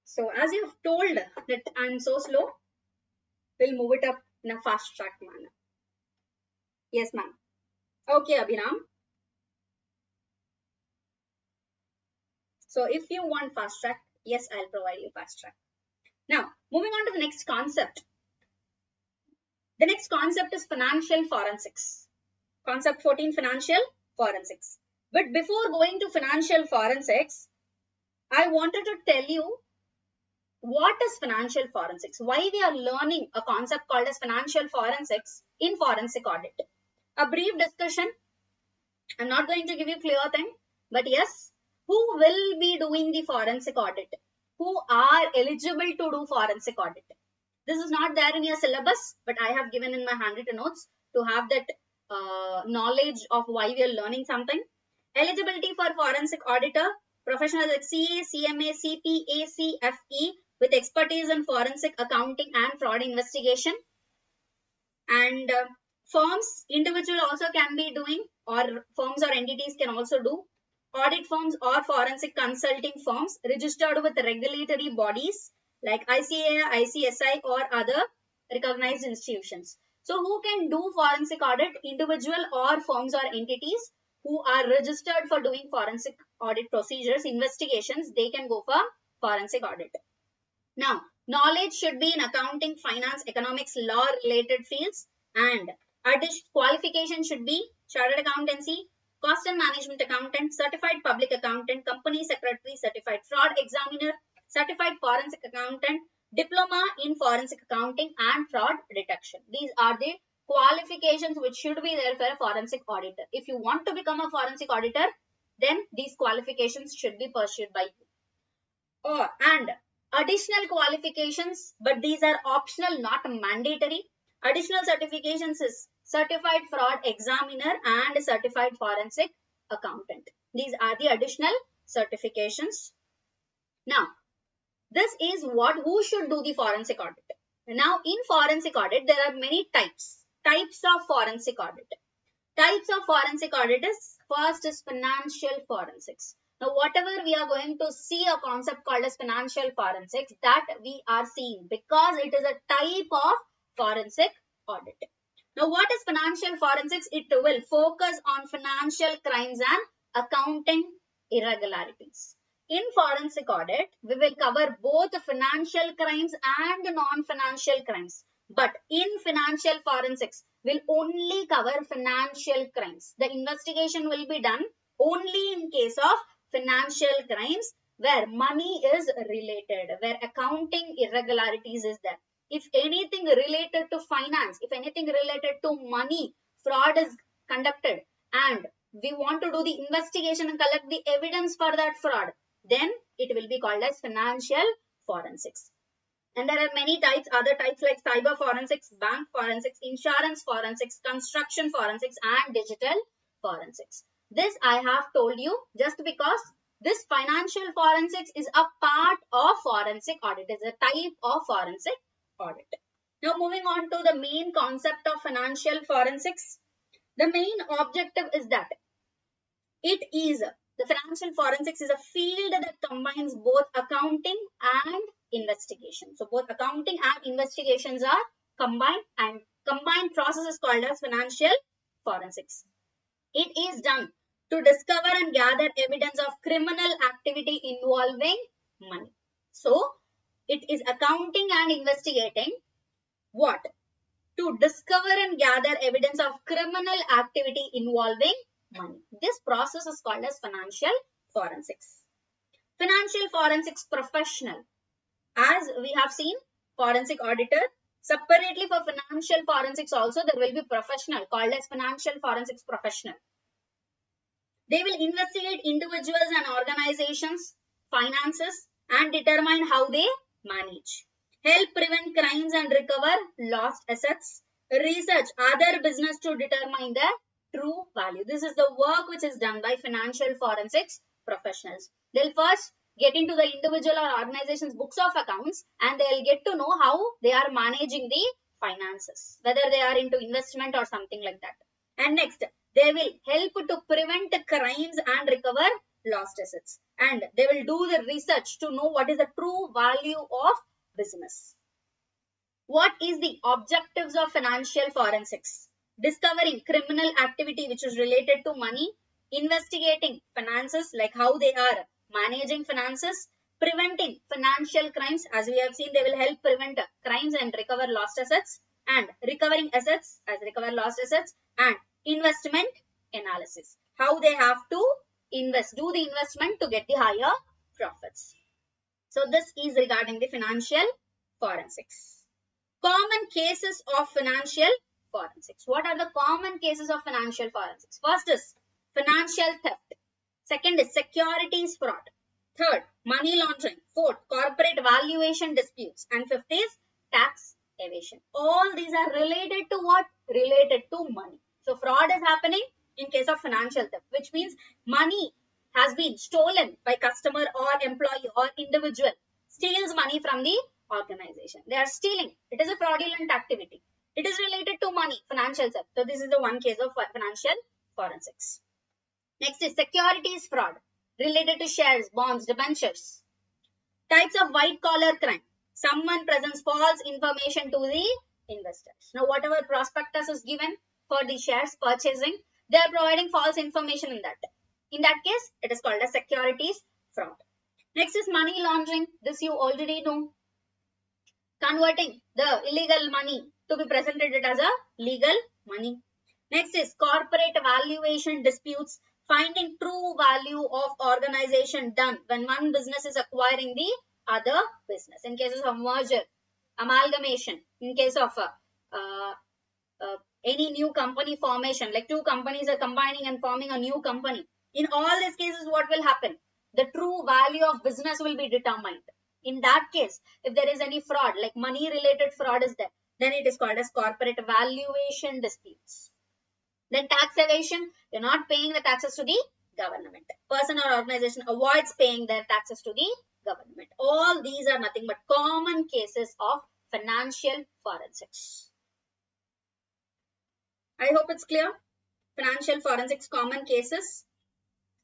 So as you've told that I'm so slow, we'll move it up in a fast track manner. Yes ma'am. Okay Abhiram. So if you want fast track, yes, I'll provide you fast track. Now, moving on to the next concept. The next concept is financial forensics. Concept 14, financial forensics. But before going to financial forensics, I wanted to tell you what is financial forensics, why we are learning a concept called as financial forensics in forensic audit. A brief discussion. I'm not going to give you clear thing, but yes, who will be doing the forensic audit? Who are eligible to do forensic audit? This is not there in your syllabus, but I have given in my handwritten notes to have that knowledge of why we are learning something. Eligibility for forensic auditor, professionals like CA, CMA, CPA, CFE with expertise in forensic accounting and fraud investigation. And Firms, individual also can be doing, or firms or entities can also do. Audit firms or forensic consulting firms registered with regulatory bodies like ICAI, ICSI or other recognized institutions. So who can do forensic audit? Individual or firms or entities who are registered for doing forensic audit procedures, investigations, they can go for forensic audit. Now, knowledge should be in accounting, finance, economics, law related fields, and qualification should be chartered accountancy, cost and management accountant, certified public accountant, company secretary, certified fraud examiner, certified forensic accountant, diploma in forensic accounting and fraud detection. These are the qualifications which should be there for a forensic auditor. If you want to become a forensic auditor, then these qualifications should be pursued by you. And additional qualifications, but these are optional, not mandatory. Additional certifications is certified fraud examiner and certified forensic accountant. These are the additional certifications. Now, this is who should do the forensic audit. Now, in forensic audit, there are many types of forensic audit. Types of forensic audit is, first is financial forensics. Now, whatever we are going to see a concept called as financial forensics, that we are seeing because it is a type of forensic audit. Now, what is financial forensics? It will focus on financial crimes and accounting irregularities. In forensic audit, we will cover both financial crimes and non-financial crimes. But in financial forensics, we'll only cover financial crimes. The investigation will be done only in case of financial crimes where money is related, where accounting irregularities is there. If anything related to finance, if anything related to money, fraud is conducted and we want to do the investigation and collect the evidence for that fraud, then it will be called as financial forensics. And there are many types, other types like cyber forensics, bank forensics, insurance forensics, construction forensics, and digital forensics. This I have told you just because this financial forensics is a part of forensic audit. It is a type of forensic audit. Now moving on to the main concept of financial forensics. The main objective is that the financial forensics is a field that combines both accounting and investigation. So both accounting and investigations are combined, and combined process is called as financial forensics. It is done to discover and gather evidence of criminal activity involving money. So it is accounting and investigating what? To discover and gather evidence of criminal activity involving money. This process is called as financial forensics. Financial forensics professional. As we have seen, forensic auditor. Separately for financial forensics also, there will be professional called as financial forensics professional. They will investigate individuals and organizations, finances, and determine how they manage. Help prevent crimes and recover lost assets. Research other business to determine the true value. This is the work which is done by financial forensics professionals. They'll first get into the individual or organization's books of accounts and they'll get to know how they are managing the finances, whether they are into investment or something like that. And next, they will help to prevent crimes and recover lost assets. And they will do the research to know what is the true value of business. What is the objectives of financial forensics? Discovering criminal activity which is related to money, investigating finances like how they are managing finances, preventing financial crimes. As we have seen, they will help prevent crimes and recover lost assets, and recovering assets as recover lost assets, and investment analysis. How they have to do the investment to get the higher profits. So this is regarding the financial forensics. Common cases of financial forensics. What are the common cases of financial forensics? First is financial theft. Second is securities fraud. Third, money laundering. Fourth, corporate valuation disputes. And fifth is tax evasion. All these are related to what? Related to money. So fraud is happening in case of financial theft, which means money has been stolen by customer or employee or individual, steals money from the organization. They are stealing. It is a fraudulent activity. It is related to money, financial sector. So this is the one case of financial forensics. Next is securities fraud related to shares, bonds, debentures. Types of white collar crime. Someone presents false information to the investors. Now, whatever prospectus is given for the shares purchasing, they are providing false information in that. In that case, it is called as securities fraud. Next is money laundering. This you already know. Converting the illegal money to be presented it as a legal money. Next is corporate valuation disputes, finding true value of organization done when one business is acquiring the other business. In cases of merger, amalgamation, in case of any new company formation, like two companies are combining and forming a new company. In all these cases, what will happen? The true value of business will be determined. In that case, if there is any fraud, like money related fraud is there, then it is called as corporate valuation disputes. Then tax evasion, you're not paying the taxes to the government. Person or organization avoids paying their taxes to the government. All these are nothing but common cases of financial forensics. I hope it's clear. Financial forensics common cases.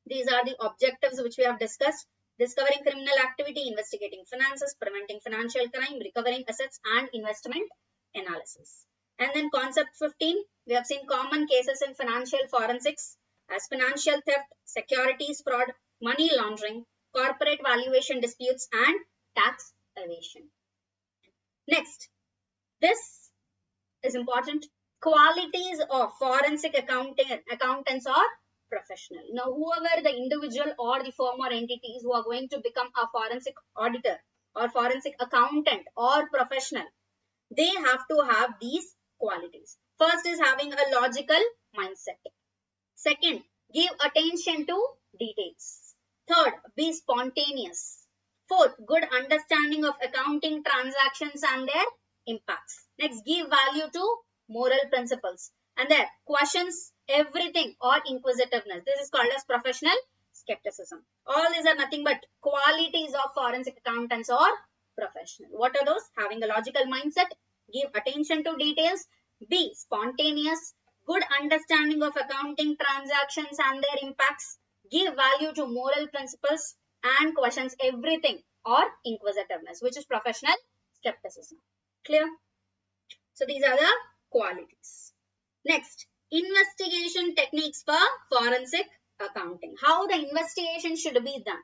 These are the objectives which we have discussed. Discovering criminal activity, investigating finances, preventing financial crime, recovering assets and investment analysis. And then concept 15, we have seen common cases in financial forensics as financial theft, securities fraud, money laundering, corporate valuation disputes and tax evasion. Next, this is important. Qualities of forensic accountants or professional. Now, whoever the individual or the firm or entities who are going to become a forensic auditor or forensic accountant or professional, they have to have these qualities. First is having a logical mindset. Second, give attention to details. Third, be spontaneous. Fourth, good understanding of accounting transactions and their impacts. Next, give value to moral principles. And then questions everything or inquisitiveness. This is called as professional skepticism. All these are nothing but qualities of forensic accountants or professional. What are those? Having a logical mindset, give attention to details, be spontaneous, good understanding of accounting transactions and their impacts, give value to moral principles, and questions everything or inquisitiveness, which is professional skepticism. Clear? So these are the qualities. Next, investigation techniques for forensic accounting. How the investigation should be done.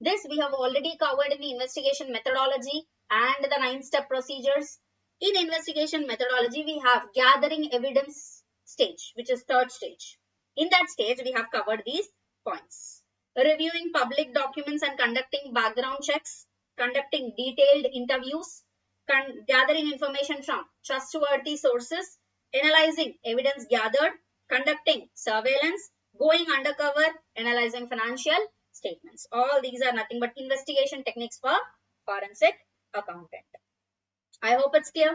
This we have already covered in the investigation methodology and the 9-step procedures. In investigation methodology, we have gathering evidence stage, which is third stage. In that stage, we have covered these points. Reviewing public documents and conducting background checks, conducting detailed interviews, gathering information from trustworthy sources, analyzing evidence gathered, conducting surveillance, going undercover, analyzing financial statements. All these are nothing but investigation techniques for forensic accountant. I hope it's clear.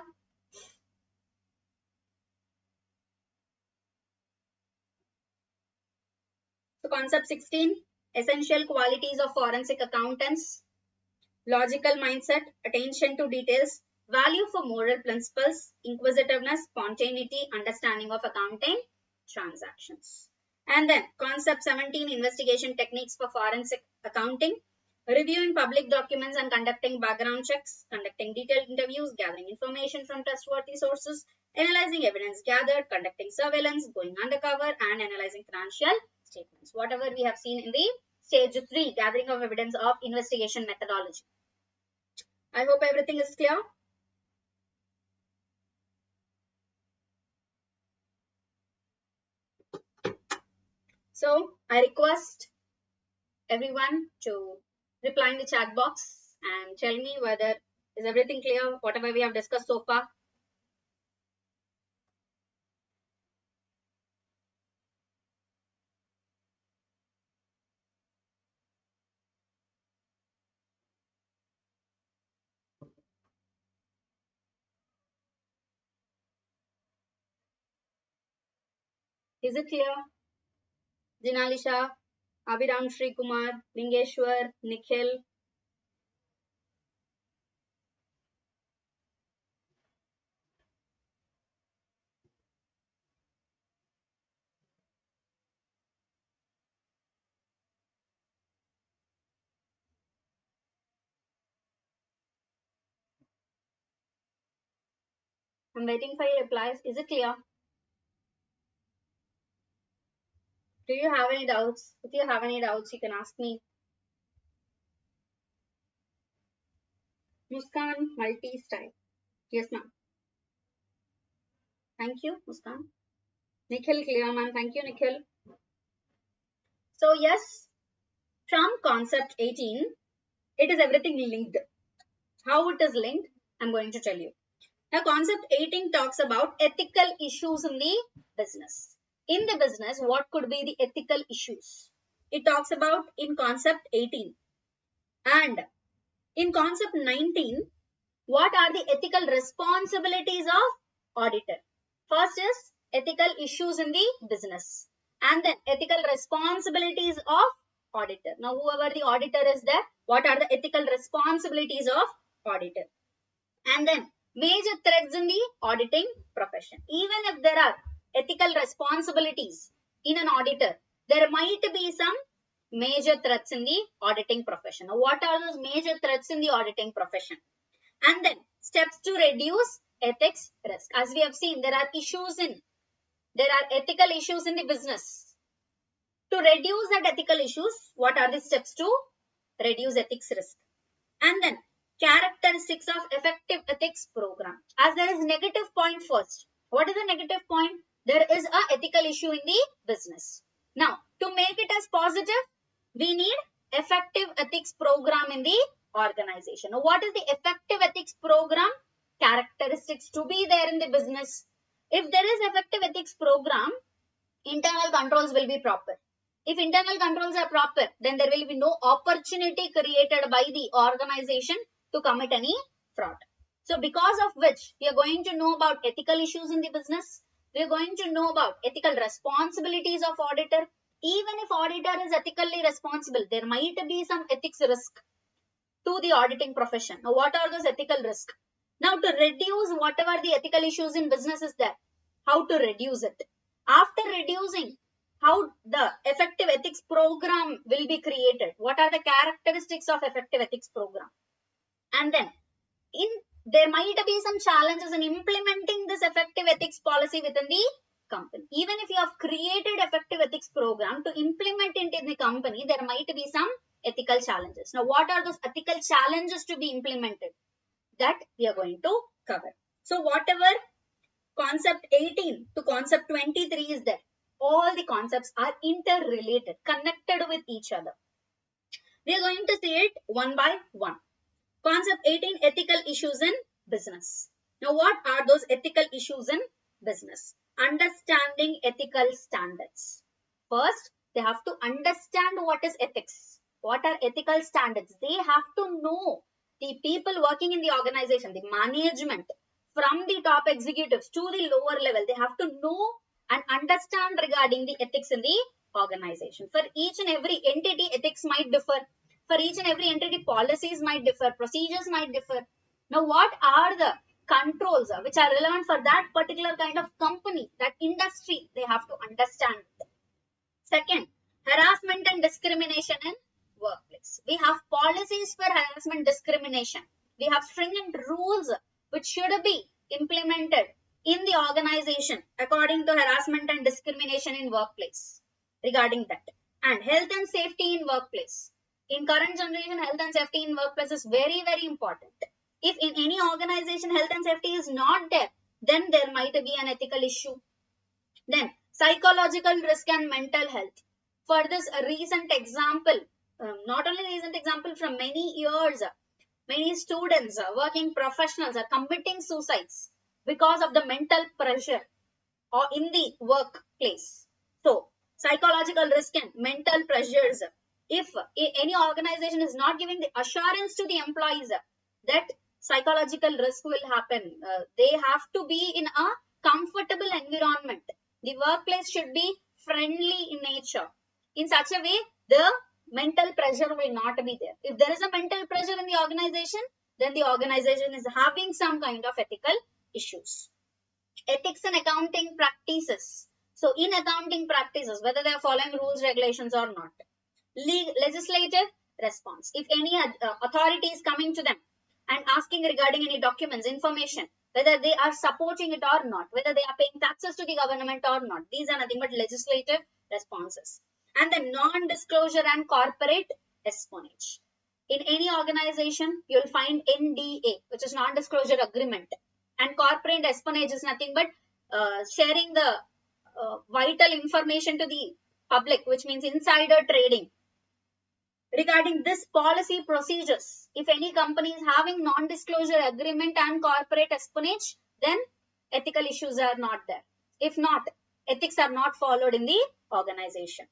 So concept 16, essential qualities of forensic accountants. Logical mindset, attention to details, value for moral principles, inquisitiveness, spontaneity, understanding of accounting transactions. And then concept 17, investigation techniques for forensic accounting. Reviewing public documents and conducting background checks, conducting detailed interviews, gathering information from trustworthy sources, analyzing evidence gathered, conducting surveillance, going undercover, and analyzing financial statements. Whatever we have seen in the stage 3, gathering of evidence of investigation methodology. I hope everything is clear. So I request everyone to reply in the chat box and tell me whether is everything clear, whatever we have discussed so far. Is it clear? Jinalisha, Abhiram Sri Kumar, Lingeshwar, Nikhil. I'm waiting for your replies. Is it clear? Do you have any doubts? If you have any doubts, you can ask me. Muskan, multi-style. Yes, ma'am. Thank you, Muskan. Nikhil, clear, ma'am. Thank you, Nikhil. So, yes, from concept 18, it is everything linked. How it is linked, I'm going to tell you. Now, concept 18 talks about ethical issues in the business. In the business, what could be the ethical issues? It talks about in concept 18. And in concept 19, what are the ethical responsibilities of auditor? First is ethical issues in the business, and then ethical responsibilities of auditor. Now, whoever the auditor is there, what are the ethical responsibilities of auditor? And then major threats in the auditing profession. Even if there are ethical responsibilities in an auditor, there might be some major threats in the auditing profession. Now, what are those major threats in the auditing profession? And then steps to reduce ethics risk. As we have seen, there are ethical issues in the business. To reduce that ethical issues, what are the steps to reduce ethics risk? And then characteristics of effective ethics program. As there is negative point first. What is the negative point? There is a ethical issue in the business. Now, to make it as positive, we need effective ethics program in the organization. Now, what is the effective ethics program? Characteristics to be there in the business. If there is effective ethics program, internal controls will be proper. If internal controls are proper, then there will be no opportunity created by the organization to commit any fraud. So because of which we are going to know about ethical issues in the business, we are going to know about ethical responsibilities of auditor. Even if auditor is ethically responsible, there might be some ethics risk to the auditing profession. Now, what are those ethical risks? Now, to reduce whatever the ethical issues in business is there, how to reduce it? After reducing, how the effective ethics program will be created? What are the characteristics of effective ethics program? And then, there might be some challenges in implementing this effective ethics policy within the company. Even if you have created effective ethics program, to implement it in the company, there might be some ethical challenges. Now, what are those ethical challenges to be implemented? That we are going to cover. So, whatever concept 18 to concept 23 is there, all the concepts are interrelated, connected with each other. We are going to see it one by one. Concept 18, ethical issues in business. Now, what are those ethical issues in business? Understanding ethical standards. First, they have to understand what is ethics. What are ethical standards? They have to know. The people working in the organization, the management, from the top executives to the lower level, they have to know and understand regarding the ethics in the organization. For each and every entity, ethics might differ. For each and every entity, policies might differ, procedures might differ. Now, what are the controls which are relevant for that particular kind of company, that industry? They have to understand. Second, harassment and discrimination in workplace. We have policies for harassment discrimination. We have stringent rules which should be implemented in the organization according to harassment and discrimination in workplace regarding that. And health and safety in workplace. In current generation, health and safety in workplace is very, very important. If in any organization health and safety is not there, then there might be an ethical issue. Then psychological risk and mental health. For this, a recent example, not only recent example, from many years, many students, working professionals are committing suicides because of the mental pressure or in the workplace. So, psychological risk and mental pressures. If any organization is not giving the assurance to the employees that psychological risk will happen, they have to be in a comfortable environment. The workplace should be friendly in nature. In such a way, the mental pressure will not be there. If there is a mental pressure in the organization, then the organization is having some kind of ethical issues. Ethics and accounting practices. So, in accounting practices, whether they are following rules, regulations or not. Legislative response. If any authority is coming to them and asking regarding any documents, information, whether they are supporting it or not, whether they are paying taxes to the government or not. These are nothing but legislative responses. And the non-disclosure and corporate espionage. In any organization, you'll find NDA, which is non-disclosure agreement. And corporate espionage is nothing but sharing the vital information to the public, which means insider trading. Regarding this policy procedures, if any company is having non-disclosure agreement and corporate espionage, then ethical issues are not there. If not, ethics are not followed in the organization.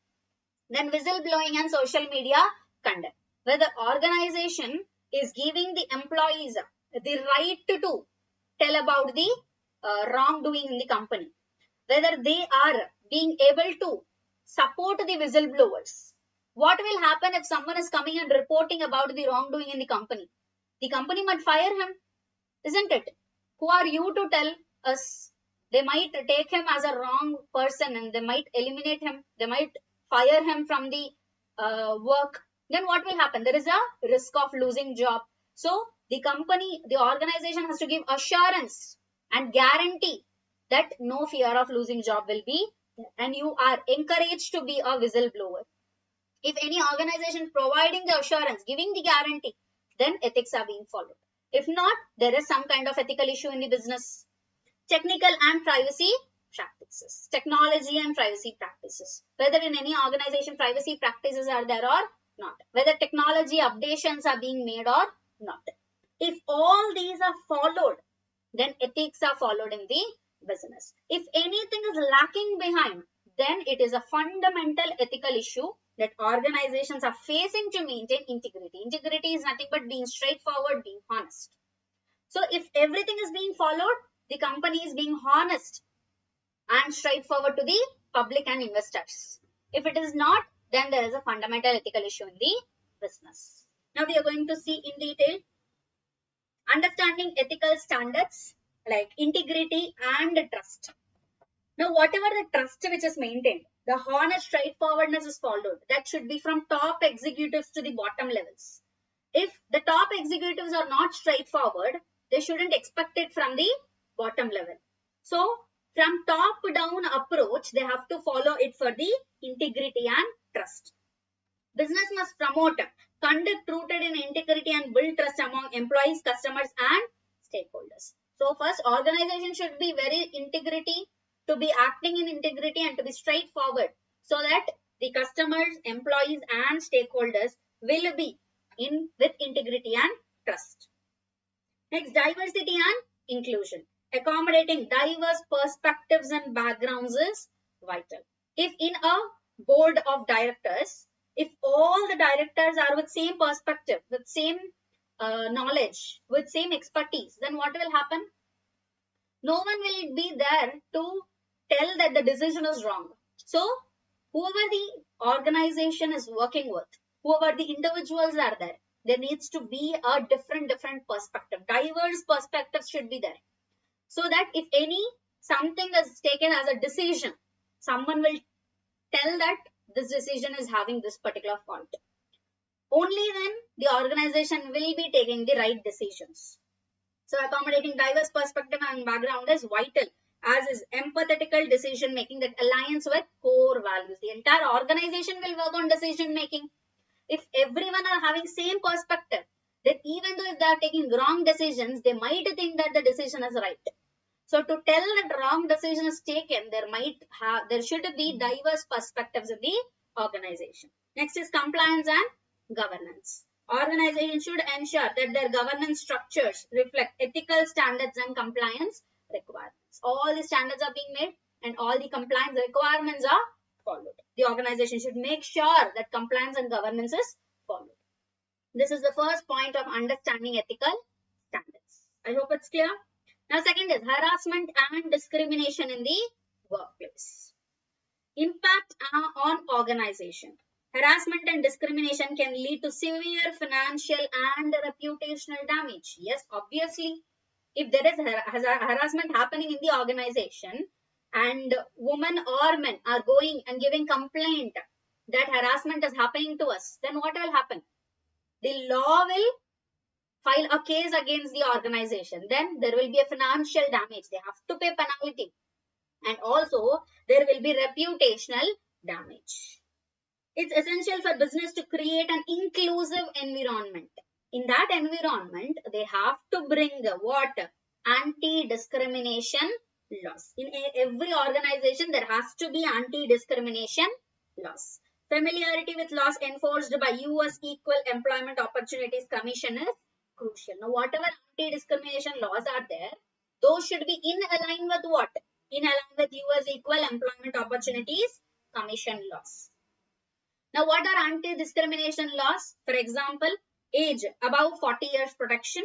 Then whistleblowing and social media conduct, where the organization is giving the employees the right to tell about the wrongdoing in the company, whether they are being able to support the whistleblowers. What will happen if someone is coming and reporting about the wrongdoing in the company? The company might fire him, isn't it? Who are you to tell us? They might take him as a wrong person and they might eliminate him. They might fire him from the work. Then what will happen? There is a risk of losing job. So the company, the organization has to give assurance and guarantee that no fear of losing job will be there, and you are encouraged to be a whistleblower. If any organization providing the assurance, giving the guarantee, then ethics are being followed. If not, there is some kind of ethical issue in the business. Technical and privacy practices. Technology and privacy practices. Whether in any organization privacy practices are there or not. Whether technology updations are being made or not. If all these are followed, then ethics are followed in the business. If anything is lacking behind, then it is a fundamental ethical issue that organizations are facing to maintain integrity. Integrity is nothing but being straightforward, being honest. So if everything is being followed, the company is being honest and straightforward to the public and investors. If it is not, then there is a fundamental ethical issue in the business. Now we are going to see in detail understanding ethical standards like integrity and trust. Now, whatever the trust which is maintained, the honest straightforwardness is followed. That should be from top executives to the bottom levels. If the top executives are not straightforward, they shouldn't expect it from the bottom level. So, from top down approach, they have to follow it for the integrity and trust. Business must promote conduct rooted in integrity and build trust among employees, customers and stakeholders. So, first organization should be very integrity, to be acting in integrity and to be straightforward, so that the customers, employees and stakeholders will be in with integrity and trust. Next, diversity and inclusion. Accommodating diverse perspectives and backgrounds is vital. If in a board of directors, if all the directors are with same perspective, with same knowledge, with same expertise, then what will happen? No one will be there to tell that the decision is wrong. So, whoever the organization is working with, whoever the individuals are there needs to be a different perspective. Diverse perspectives should be there. So that if something is taken as a decision, someone will tell that this decision is having this particular fault. Only then the organization will be taking the right decisions. So accommodating diverse perspective and background is vital, as is empathetical decision making that aligns with core values. The entire organization will work on decision making. If everyone are having same perspective, then even though if they are taking wrong decisions, they might think that the decision is right. So to tell that wrong decision is taken, there should be diverse perspectives in the organization. Next is compliance and governance. Organizations should ensure that their governance structures reflect ethical standards and compliance requirements. All the standards are being made and all the compliance requirements are followed. The organization should make sure that compliance and governance is followed. This is the first point of understanding ethical standards. I hope it's clear. Now, second is harassment and discrimination in the workplace. Impact on organization. Harassment and discrimination can lead to severe financial and reputational damage. Yes, obviously, if there is harassment happening in the organization and women or men are going and giving complaint that harassment is happening to us, then what will happen? The law will file a case against the organization, then there will be a financial damage. They have to pay penalty. And also there will be reputational damage. It's essential for business to create an inclusive environment. In that environment, they have to bring what? Anti-discrimination laws. In every organization, there has to be anti-discrimination laws. Familiarity with laws enforced by US Equal Employment Opportunities Commission is crucial. Now, whatever anti-discrimination laws are there, those should be in align with what? In align with US Equal Employment Opportunities Commission laws. Now, what are anti-discrimination laws? For example, age above 40 years protection,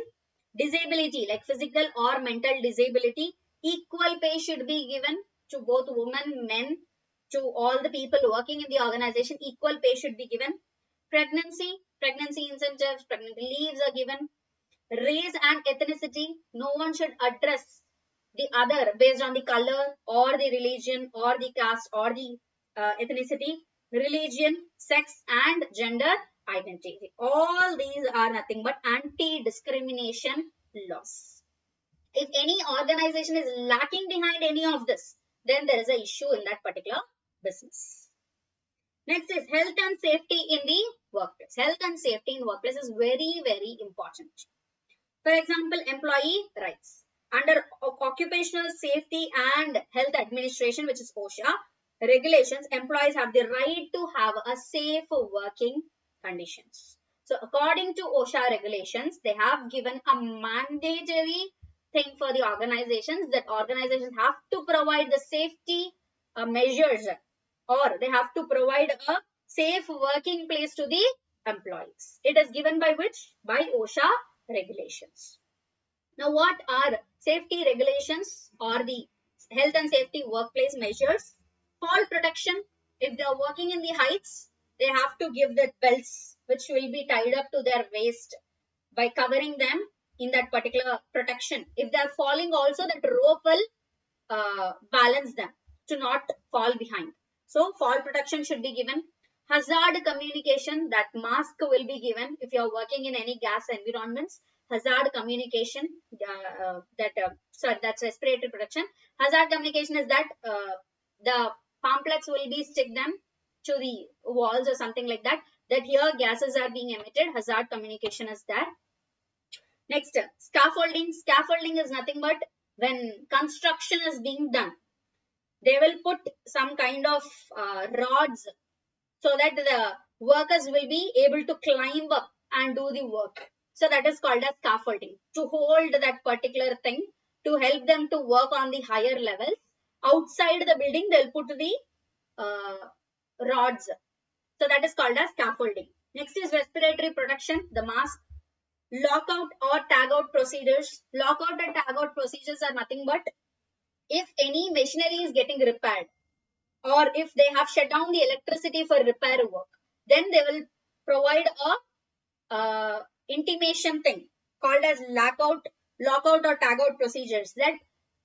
disability like physical or mental disability, equal pay should be given to both women, men, to all the people working in the organization, equal pay should be given. Pregnancy incentives, pregnancy leaves are given. Race and ethnicity, no one should address the other based on the color or the religion or the caste or the ethnicity, religion, sex and gender identity. All these are nothing but anti-discrimination laws. If any organization is lacking behind any of this, then there is an issue in that particular business. Next is health and safety in the workplace. Health and safety in workplace is very, very important. For example, employee rights. Under Occupational Safety and Health Administration, which is OSHA, regulations, employees have the right to have a safe working conditions. So, according to OSHA regulations, they have given a mandatory thing for the organizations, that organizations have to provide the safety measures, or they have to provide a safe working place to the employees. It is given by which? By OSHA regulations. Now, what are safety regulations or the health and safety workplace measures? Fall protection. If they are working in the heights, they have to give the belts which will be tied up to their waist by covering them in that particular protection. If they are falling also, that rope will balance them to not fall behind. So, fall protection should be given. Hazard communication, that mask will be given if you are working in any gas environments. Hazard communication, that's respiratory protection. Hazard communication is that the pamphlets will be stick them to the walls or something like that, that here gases are being emitted. Hazard communication is there. Next, scaffolding. Scaffolding is nothing but when construction is being done, they will put some kind of rods so that the workers will be able to climb up and do the work. So that is called as scaffolding, to hold that particular thing, to help them to work on the higher levels. Outside the building, they'll put the rods. So that is called as scaffolding. Next is respiratory protection, the mask. Lockout or tag out procedures. Lockout and tag out procedures are nothing but if any machinery is getting repaired, or if they have shut down the electricity for repair work, then they will provide a intimation thing called as lockout or tag out procedures, that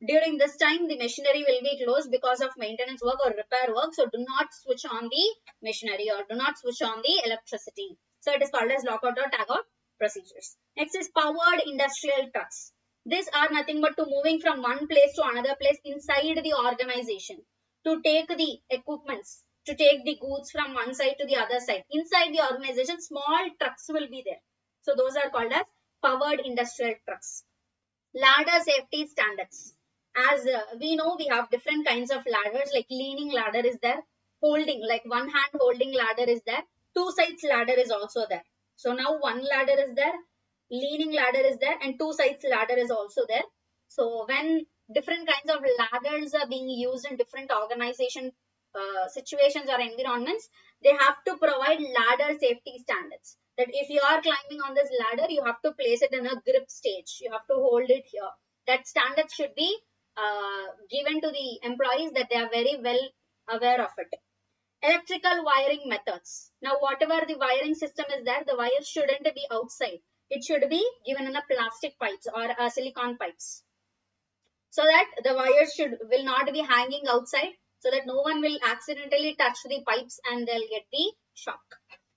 during this time the machinery will be closed because of maintenance work or repair work, so do not switch on the machinery or do not switch on the electricity. So it is called as lockout or tag out procedures. Next is powered industrial trucks. These are nothing but to moving from one place to another place inside the organization, to take the equipments, to take the goods from one side to the other side. Inside the organization, small trucks will be there. So those are called as powered industrial trucks. Ladder safety standards. As we know, we have different kinds of ladders, like leaning ladder is there, holding, like one hand holding ladder is there, two sides ladder is also there. So now one ladder is there, leaning ladder is there, and two sides ladder is also there. So when different kinds of ladders are being used in different organization situations or environments, they have to provide ladder safety standards. That if you are climbing on this ladder, you have to place it in a grip stage. You have to hold it here. That standard should be given to the employees, that they are very well aware of it. Electrical wiring methods. Now, whatever the wiring system is there, the wires shouldn't be outside. It should be given in a plastic pipes or silicon pipes, so that the wires will not be hanging outside, so that no one will accidentally touch the pipes and they'll get the shock.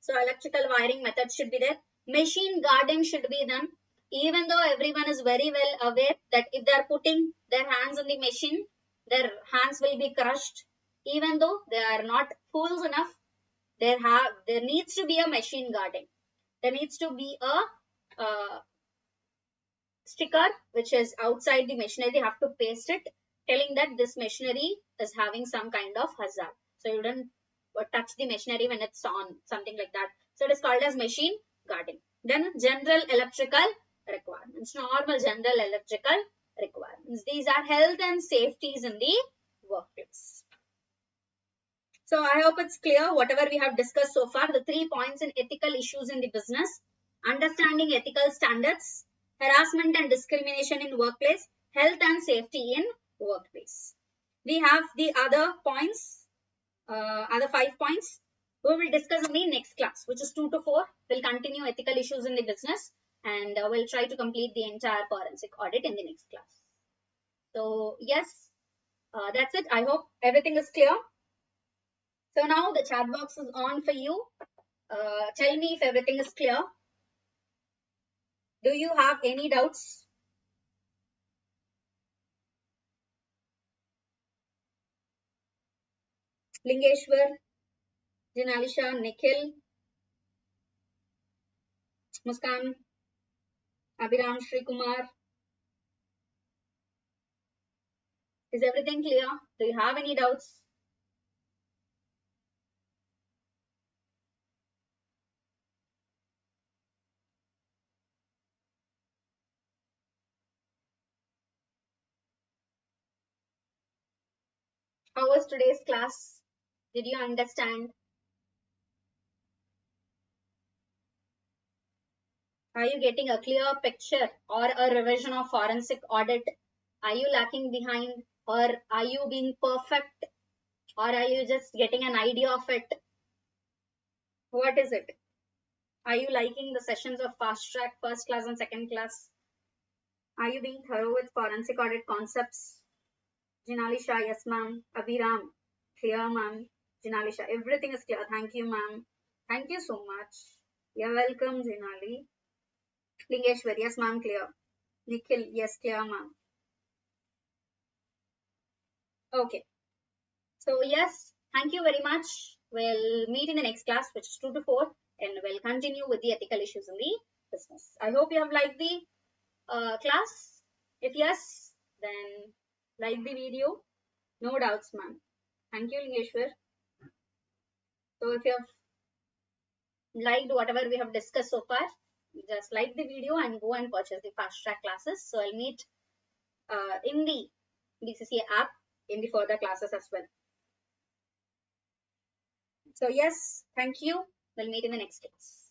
So electrical wiring methods should be there. Machine guarding should be done. even though everyone is very well aware that if they are putting their hands on the machine, their hands will be crushed. Even though they are not fools enough, there needs to be a machine guarding. There needs to be a sticker which is outside the machinery. They have to paste it telling that this machinery is having some kind of hazard. So you don't touch the machinery when it's on, something like that. So it is called as machine guarding. Then general electrical requirements, normal general electrical requirements. These are health and safeties in the workplace. So I hope it's clear whatever we have discussed so far, the 3 points in ethical issues in the business: understanding ethical standards, harassment and discrimination in workplace, health and safety in workplace. We have the other points, other 5 points. We will discuss in the next class, which is 2 to 4. We'll continue ethical issues in the business, and we'll try to complete the entire forensic audit in the next class. So yes, that's it. I hope everything is clear. So now the chat box is on for you. Tell me if everything is clear. Do you have any doubts? Lingeshwar, Jinalisha, Nikhil, Muskan, Abhiram, Srikumar. Is everything clear? Do you have any doubts? How was today's class? Did you understand? Are you getting a clear picture or a revision of forensic audit? Are you lacking behind, or are you being perfect, or are you just getting an idea of it? What is it? Are you liking the sessions of fast track, first class and second class? Are you being thorough with forensic audit concepts? Jinalisha, yes ma'am. Abhiram, clear ma'am. Jinalisha, everything is clear. Thank you ma'am. Thank you so much. You're welcome, Jinali. Lingeshwar, yes ma'am, clear. Nikhil, yes, clear ma'am. Okay. So yes, thank you very much. We'll meet in the next class, which is 2 to 4, and we'll continue with the ethical issues in the business. I hope you have liked the class. If yes, then like the video. No doubts, ma'am. Thank you, Lingeshwar. So if you have liked whatever we have discussed so far, just like the video and go and purchase the fast track classes. So I'll meet in the BCCA app in the further classes as well. So yes, thank you. We'll meet in the next class.